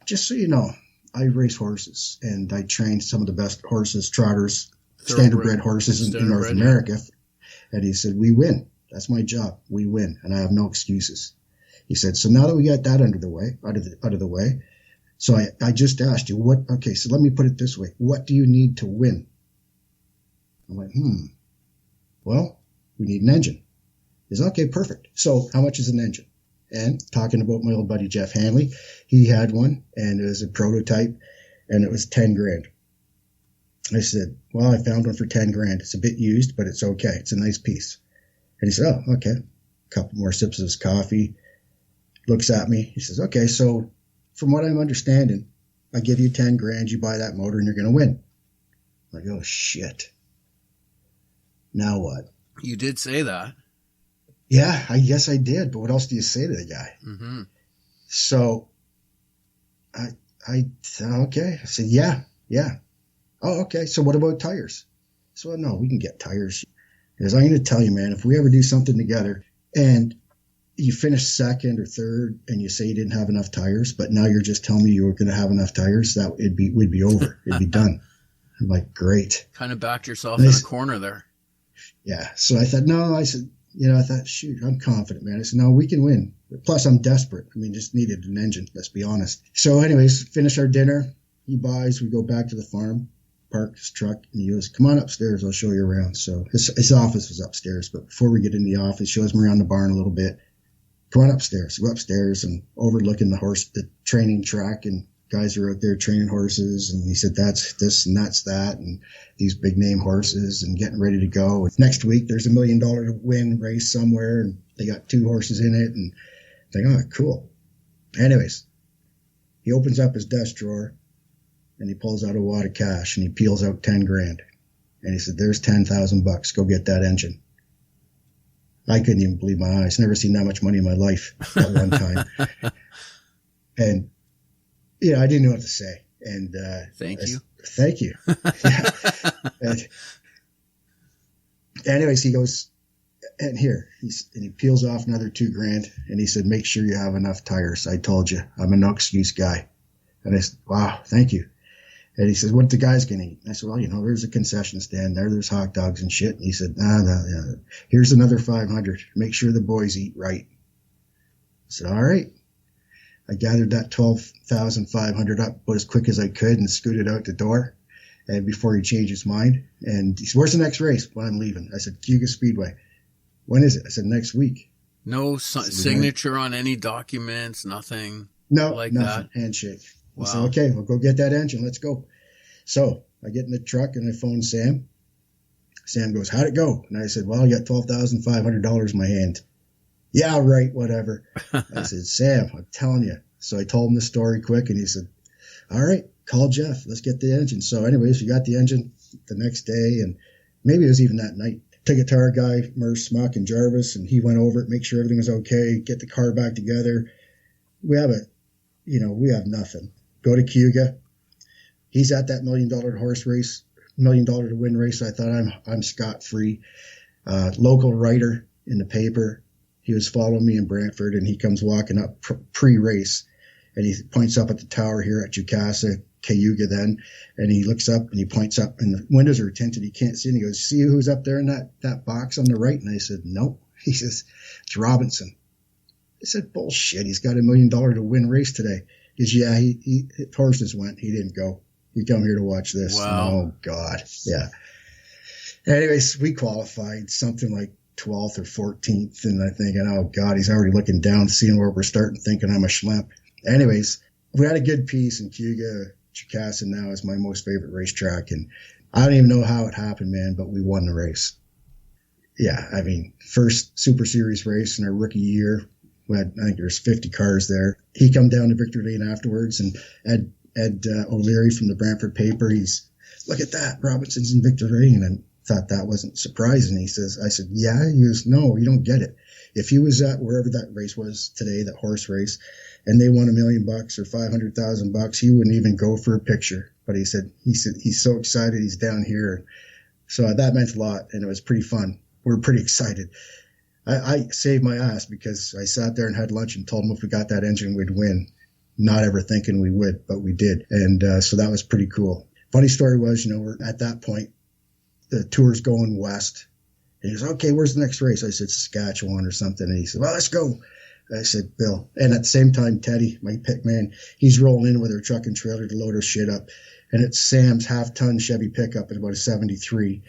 "Just so you know, I race horses, and I train some of the best horses, trotters, standardbred horses in North America." And he said, "We win. That's my job. We win, and I have no excuses." He said, "So now that we got that out of the way, so I just asked you what. Okay, so let me put it this way: what do you need to win?" I'm like, "Well, we need an engine." He said, "Okay, perfect. So how much is an engine?" And talking about my old buddy Jeff Hanley, he had one, and it was a prototype, and it was $10,000. I said, "Well, I found one for $10,000. It's a bit used, but it's okay. It's a nice piece." And he said, "Oh, okay." A couple more sips of his coffee. Looks at me. He says, "Okay, so from what I'm understanding, I give you $10,000, you buy that motor, and you're going to win." I'm like, "Oh, shit. Now what?" You did say that. Yeah, I guess I did. But what else do you say to the guy? Mm-hmm. So I okay. I said, yeah. "Oh, okay. So what about tires?" So, "Well, no, we can get tires." Because I'm going to tell you, man, if we ever do something together and you finish second or third and you say you didn't have enough tires, but now you're just telling me you were going to have enough tires, that we'd be over. It'd be done. I'm like, great. Kind of backed yourself in a corner there. Yeah. So I thought, no, I said, I thought, shoot, I'm confident, man. I said, no, we can win. Plus, I'm desperate. I mean, just needed an engine, let's be honest. So anyways, finish our dinner. He buys, we go back to the farm, park his truck, and he goes, "Come on upstairs, I'll show you around." So his office was upstairs, but before we get in the office, shows me around the barn a little bit. "Come on upstairs." Go upstairs and overlooking the training track, and guys are out there training horses. And he said, "That's this and that's that, and these big name horses, and getting ready to go. And next week, there's $1 million win race somewhere, and they got 2 horses in it." And I think, "Oh, cool." Anyways, he opens up his desk drawer, and he pulls out a wad of cash, and he peels out $10,000. And he said, "There's $10,000. Go get that engine." I couldn't even believe my eyes. Never seen that much money in my life at one time. And, I didn't know what to say. And Thank you. Thank you. Yeah. And anyways, he goes, "And here," and he peels off another $2,000, and he said, "Make sure you have enough tires. I told you, I'm a no excuse guy." And I said, "Wow, thank you." And he says, "What the guys going to eat?" And I said, "Well, there's a concession stand there. There's hot dogs and shit." And he said, No. "Here's another $500. Make sure the boys eat right." I said, "All right." I gathered that $12,500 up about as quick as I could and scooted out the door. And before he changed his mind, and he said, "Where's the next race?" "When I'm leaving." I said, "Cayuga Speedway." "When is it?" I said, "Next week." No signature on any documents, nothing. No, like nothing. that. Handshake. Wow. I said, "Okay, we'll go get that engine. Let's go." So I get in the truck and I phone Sam. Sam goes, "How'd it go?" And I said, "Well, I got $12,500 in my hand." "Yeah, right, whatever." I said, "Sam, I'm telling you." So I told him the story quick, and he said, "All right, call Jeff. Let's get the engine." So anyways, we got the engine the next day, and maybe it was even that night. Took it to our guy, Merce, Smuck, and Jarvis, and he went over it, make sure everything was okay, get the car back together. We have we have nothing. Go to Cayuga. He's at that $1 million horse race, $1 million to win race. I thought I'm scot-free. Local writer in the paper. He was following me in Brantford, and he comes walking up pre-race, and he points up at the tower here at Jukasa, Cayuga then, and he looks up and he points up, and the windows are tinted. He can't see, and he goes, "See who's up there in that box on the right?" And I said, "Nope." He says, "It's Robinson." I said, bullshit. He's got $1 million to win race today. He said, yeah, he horses went. He didn't go. He come here to watch this. Wow. Oh, God. Yeah. Anyways, we qualified something like 12th or 14th. And I'm thinking, oh, God, he's already looking down, seeing where we're starting, thinking I'm a schlemp. Anyways, we had a good piece in Cayuga. Chickasaw now is my most favorite racetrack. And I don't even know how it happened, man, but we won the race. Yeah, I mean, first Super Series race in our rookie year. We had, I think there's 50 cars there. He come down to Victory Lane afterwards, and Ed O'Leary from the Brantford paper, he's, look at that, Robinson's in Victory Lane. And I thought that wasn't surprising. I said, yeah? He goes, no, you don't get it. If he was at wherever that race was today, that horse race, and they won $1 million or $500,000, he wouldn't even go for a picture. But he said he's so excited he's down here. So that meant a lot, and it was pretty fun. We were pretty excited. I saved my ass because I sat there and had lunch and told him if we got that engine, we'd win. Not ever thinking we would, but we did. And so that was pretty cool. Funny story was, we're at that point, the tour's going west. And he goes, okay, where's the next race? I said, Saskatchewan or something. And he said, well, let's go. I said, Bill. And at the same time, Teddy, my pick man, he's rolling in with her truck and trailer to load our shit up. And it's Sam's half-ton Chevy pickup at about a 73.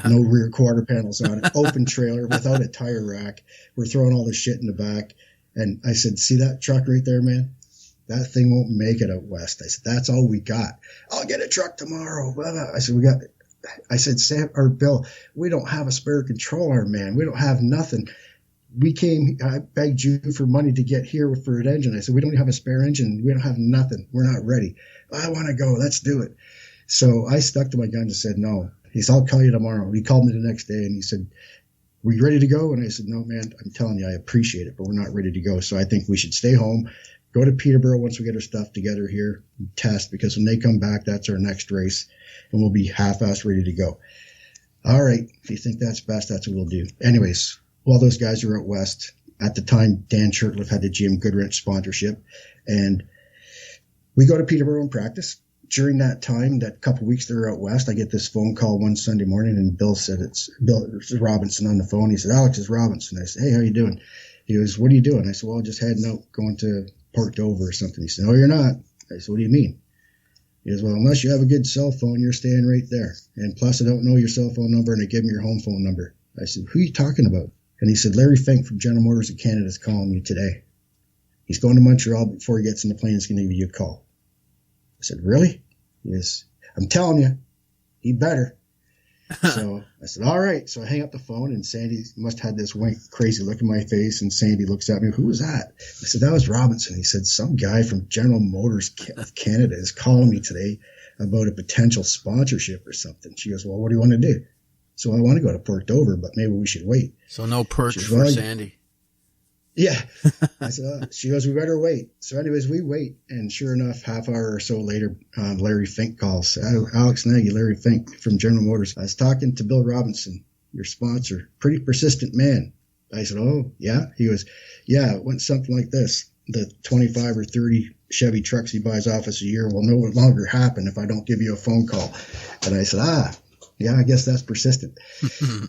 No rear quarter panels on it. Open trailer without a tire rack. We're throwing all this shit in the back. And I said, see that truck right there, man? That thing won't make it out west. I said, that's all we got. I'll get a truck tomorrow. I said, Sam or Bill, we don't have a spare control arm, man. We don't have nothing. I begged you for money to get here for an engine. I said, we don't have a spare engine. We don't have nothing. We're not ready. I want to go. Let's do it. So I stuck to my guns and said, no. He said, I'll call you tomorrow. He called me the next day and he said, were you ready to go? And I said, no, man, I'm telling you, I appreciate it, but we're not ready to go. So I think we should stay home, go to Peterborough once we get our stuff together here, and test, because when they come back, that's our next race and we'll be half-assed ready to go. All right. If you think that's best, that's what we'll do. Anyways, while those guys are out west, at the time, Dan Shurtleff had the GM Goodrich sponsorship, and we go to Peterborough and practice. During that time, that couple weeks they were out west, I get this phone call one Sunday morning, and Bill said, it's Robinson on the phone. He said, Alex, it's Robinson. I said, hey, how you doing? He goes, what are you doing? I said, well, just heading out, going to Port Dover or something. He said, no, you're not. I said, what do you mean? He goes, well, unless you have a good cell phone, you're staying right there. And plus, I don't know your cell phone number, and I gave him your home phone number. I said, who are you talking about? And he said, Larry Fink from General Motors of Canada is calling you today. He's going to Montreal, but before he gets in the plane, he's going to give you a call. I said, really? Yes. I'm telling you, he better. So I said, all right. So I hang up the phone, and Sandy must have had this crazy look in my face, and Sandy looks at me, who was that? I said, that was Robinson. He said, some guy from General Motors of Canada is calling me today about a potential sponsorship or something. She goes, well, what do you want to do? So I want to go to Port Dover, but maybe we should wait. So no perch for Sandy. Yeah. I said, she goes, we better wait. So anyways, we wait. And sure enough, half hour or so later, Larry Fink calls. Alex Nagy, Larry Fink from General Motors. I was talking to Bill Robinson, your sponsor. Pretty persistent man. I said, oh, yeah? He goes, yeah, it went something like this. The 25 or 30 Chevy trucks he buys off us a year will no longer happen if I don't give you a phone call. And I said, yeah, I guess that's persistent.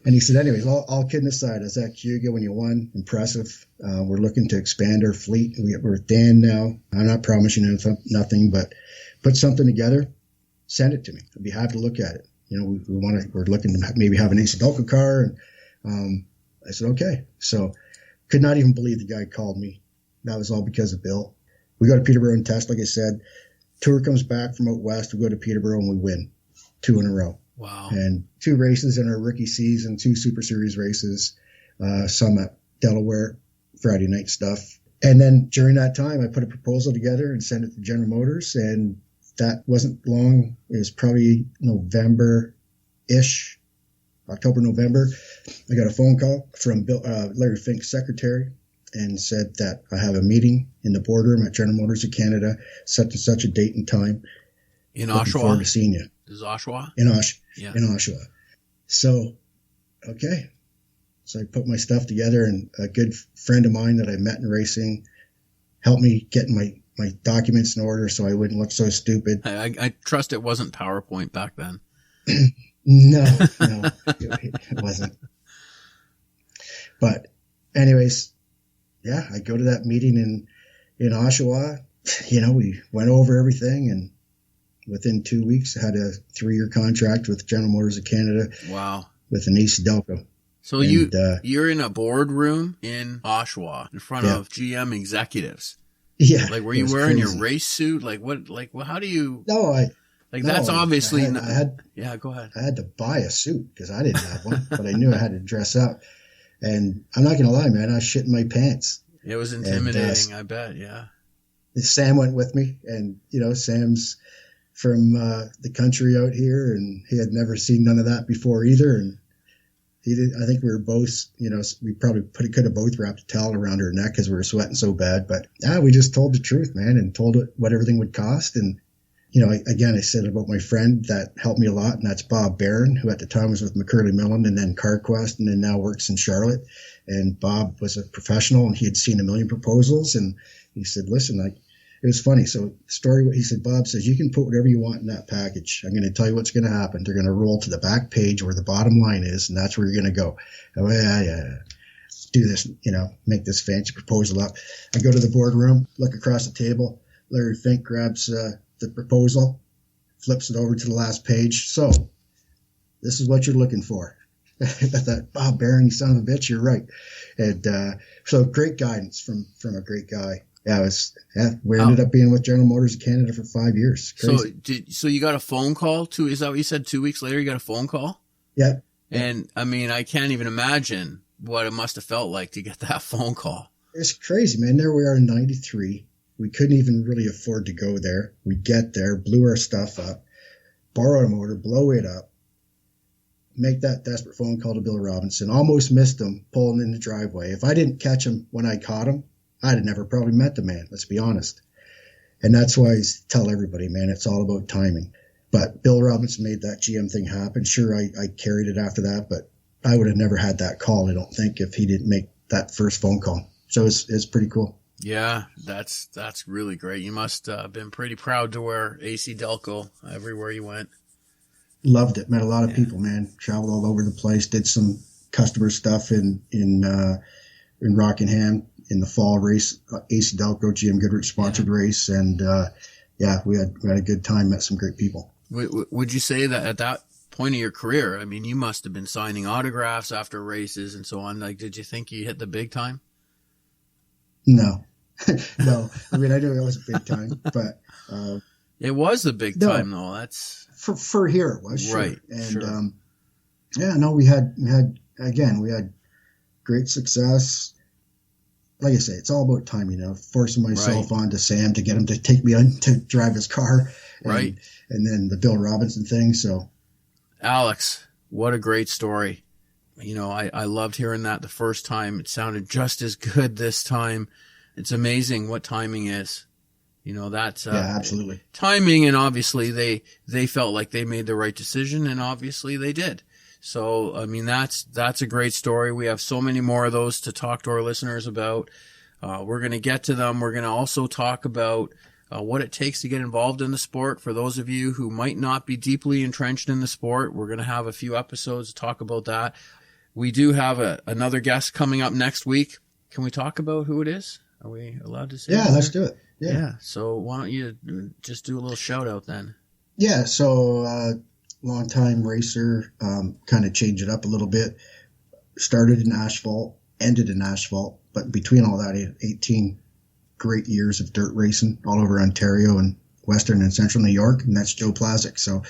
And he said, anyways, all kidding aside, I was at Cayuga when you won. Impressive. We're looking to expand our fleet. We're with Dan now. I'm not promising nothing, but put something together, send it to me. I'd be happy to look at it. We're looking to maybe have an AC Delco car. And I said, okay. So could not even believe the guy called me. That was all because of Bill. We go to Peterborough and test, like I said. Tour comes back from out west. We go to Peterborough and we win 2 in a row. Wow. And 2 races in our rookie season, 2 Super Series races, some at Delaware, Friday night stuff. And then during that time, I put a proposal together and sent it to General Motors. And that wasn't long. It was probably November-ish, October, November. I got a phone call from Larry Fink's secretary and said that I have a meeting in the boardroom at General Motors of Canada, such and such a date and time. In Looking Oshawa? forward to seeing you. Is Oshawa? In Yeah. Oshawa. So, okay. So I put my stuff together, and a good friend of mine that I met in racing helped me get my documents in order so I wouldn't look so stupid. I trust it wasn't PowerPoint back then. No, it wasn't. But anyways, yeah, I go to that meeting in Oshawa. We went over everything, and within 2 weeks, I had a 3-year contract with General Motors of Canada. Wow. With an AC Delco. So you're in a boardroom in Oshawa in front of GM executives. Yeah. Like, were you wearing your race suit? Like, what? Like, well, how do you? No, that's obviously. I had. Yeah, go ahead. I had to buy a suit because I didn't have one, but I knew I had to dress up. And I'm not gonna lie, man, I was shitting my pants. It was intimidating, I bet. Yeah. Think went with me, and Sam's from the country out here, and he had never seen none of that before either, and. I think we were both, we probably could have both wrapped a towel around her neck because we were sweating so bad. But we just told the truth, man, and told it what everything would cost. And, I said about my friend that helped me a lot, and that's Bob Barron, who at the time was with McCurley Millen and then CarQuest and then now works in Charlotte. And Bob was a professional, and he had seen a million proposals. And he said, listen, it was funny. So he said, Bob says, you can put whatever you want in that package. I'm going to tell you what's going to happen. They're going to roll to the back page where the bottom line is, and that's where you're going to go. Oh, yeah. Do this, make this fancy proposal up. I go to the boardroom, look across the table. Larry Fink grabs the proposal, flips it over to the last page. So this is what you're looking for. I thought, Bob Barron, you son of a bitch, you're right. And so great guidance from a great guy. Yeah, we ended up being with General Motors of Canada for 5 years. Crazy. So you got a phone call too? Is that what you said? 2 weeks later, you got a phone call? Yeah. And I mean, I can't even imagine what it must have felt like to get that phone call. It's crazy, man. There we are in 93. We couldn't even really afford to go there. We get there, blew our stuff up, borrow a motor, blow it up, make that desperate phone call to Bill Robinson. Almost missed him pulling in the driveway. If I didn't catch him when I caught him, I'd have never probably met the man, let's be honest. And that's why I tell everybody, man, it's all about timing. But Bill Robinson made that GM thing happen. Sure, I carried it after that, but I would have never had that call, I don't think, if he didn't make that first phone call. So it's pretty cool. Yeah, that's really great. You must have been pretty proud to wear AC Delco everywhere you went. Loved it. Met a lot of people, man. Traveled all over the place. Did some customer stuff in Rockingham. In the fall race, AC Delco, GM Goodrich sponsored race. And, we had a good time, met some great people. Would you say that at that point of your career, I mean, you must have been signing autographs after races and so on. Like, did you think you hit the big time? No, no. I mean, I knew it was a big time, but, it was the big time though. That's for here it was. Sure. Right. And, sure. We had great success. Like I say, it's all about timing, forcing myself onto Sam to get him to take me on to drive his car. Right. And then the Bill Robinson thing. So, Alex, what a great story. I loved hearing that the first time. It sounded just as good this time. It's amazing what timing is. That's absolutely timing. And obviously they felt like they made the right decision, and obviously they did. So, I mean, that's a great story. We have so many more of those to talk to our listeners about. We're going to get to them. We're going to also talk about what it takes to get involved in the sport. For those of you who might not be deeply entrenched in the sport, we're going to have a few episodes to talk about that. We do have another guest coming up next week. Can we talk about who it is? Are we allowed to say? Yeah, let's do it. Yeah. So why don't you just do a little shout out then? Yeah. So, long-time racer, kind of changed it up a little bit. Started in asphalt, ended in asphalt, but between all that, 18 great years of dirt racing all over Ontario and Western and Central New York, and that's Joe Plazek. So,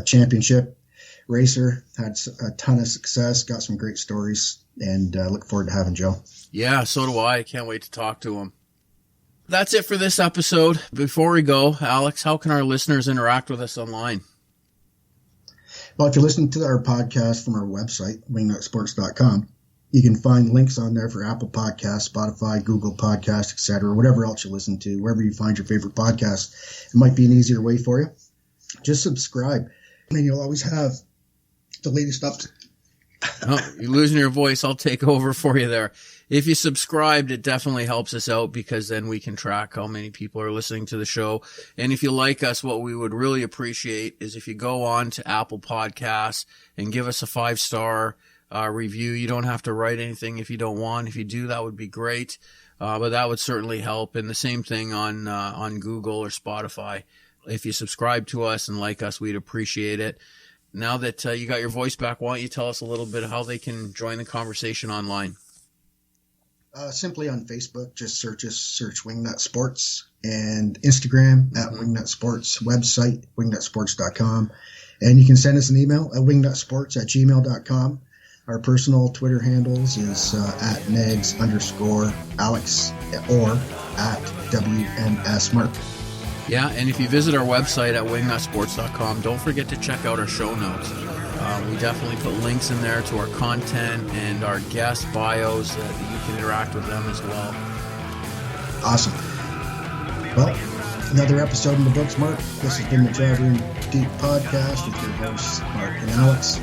championship racer, had a ton of success, got some great stories, and look forward to having Joe. Yeah, so do I. Can't wait to talk to him. That's it for this episode. Before we go, Alex, how can our listeners interact with us online? Well, if you're listening to our podcast from our website, wingnutsports.com, you can find links on there for Apple Podcasts, Spotify, Google Podcasts, etc., whatever else you listen to, wherever you find your favorite podcast. It might be an easier way for you. Just subscribe, and you'll always have the latest up. Oh, you're losing your voice. I'll take over for you there. If you subscribed, it definitely helps us out because then we can track how many people are listening to the show. And if you like us, what we would really appreciate is if you go on to Apple Podcasts and give us a 5-star review. You don't have to write anything if you don't want. If you do, that would be great. But that would certainly help. And the same thing on Google or Spotify. If you subscribe to us and like us, we'd appreciate it. Now that you got your voice back, why don't you tell us a little bit how they can join the conversation online? Simply on Facebook, just search Wingnut Sports, and Instagram at Wingnut Sports, website wingnutsports.com. And you can send us an email at wingnutsports@gmail.com. Our personal Twitter handles is at Negs_Alex or at WMSMark. Yeah, and if you visit our website at wingnutsports.com, don't forget to check out our show notes. We definitely put links in there to our content and our guest bios that you can interact with them as well. Awesome. Well, another episode in the books, Mark. This has been the Driving Deep podcast with your hosts, Mark and Alex.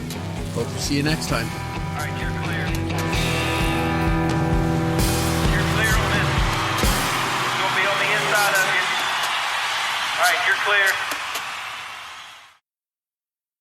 Hope to see you next time. All right, you're clear. You're clear on this. You're going to be on the inside of you. All right, you're clear.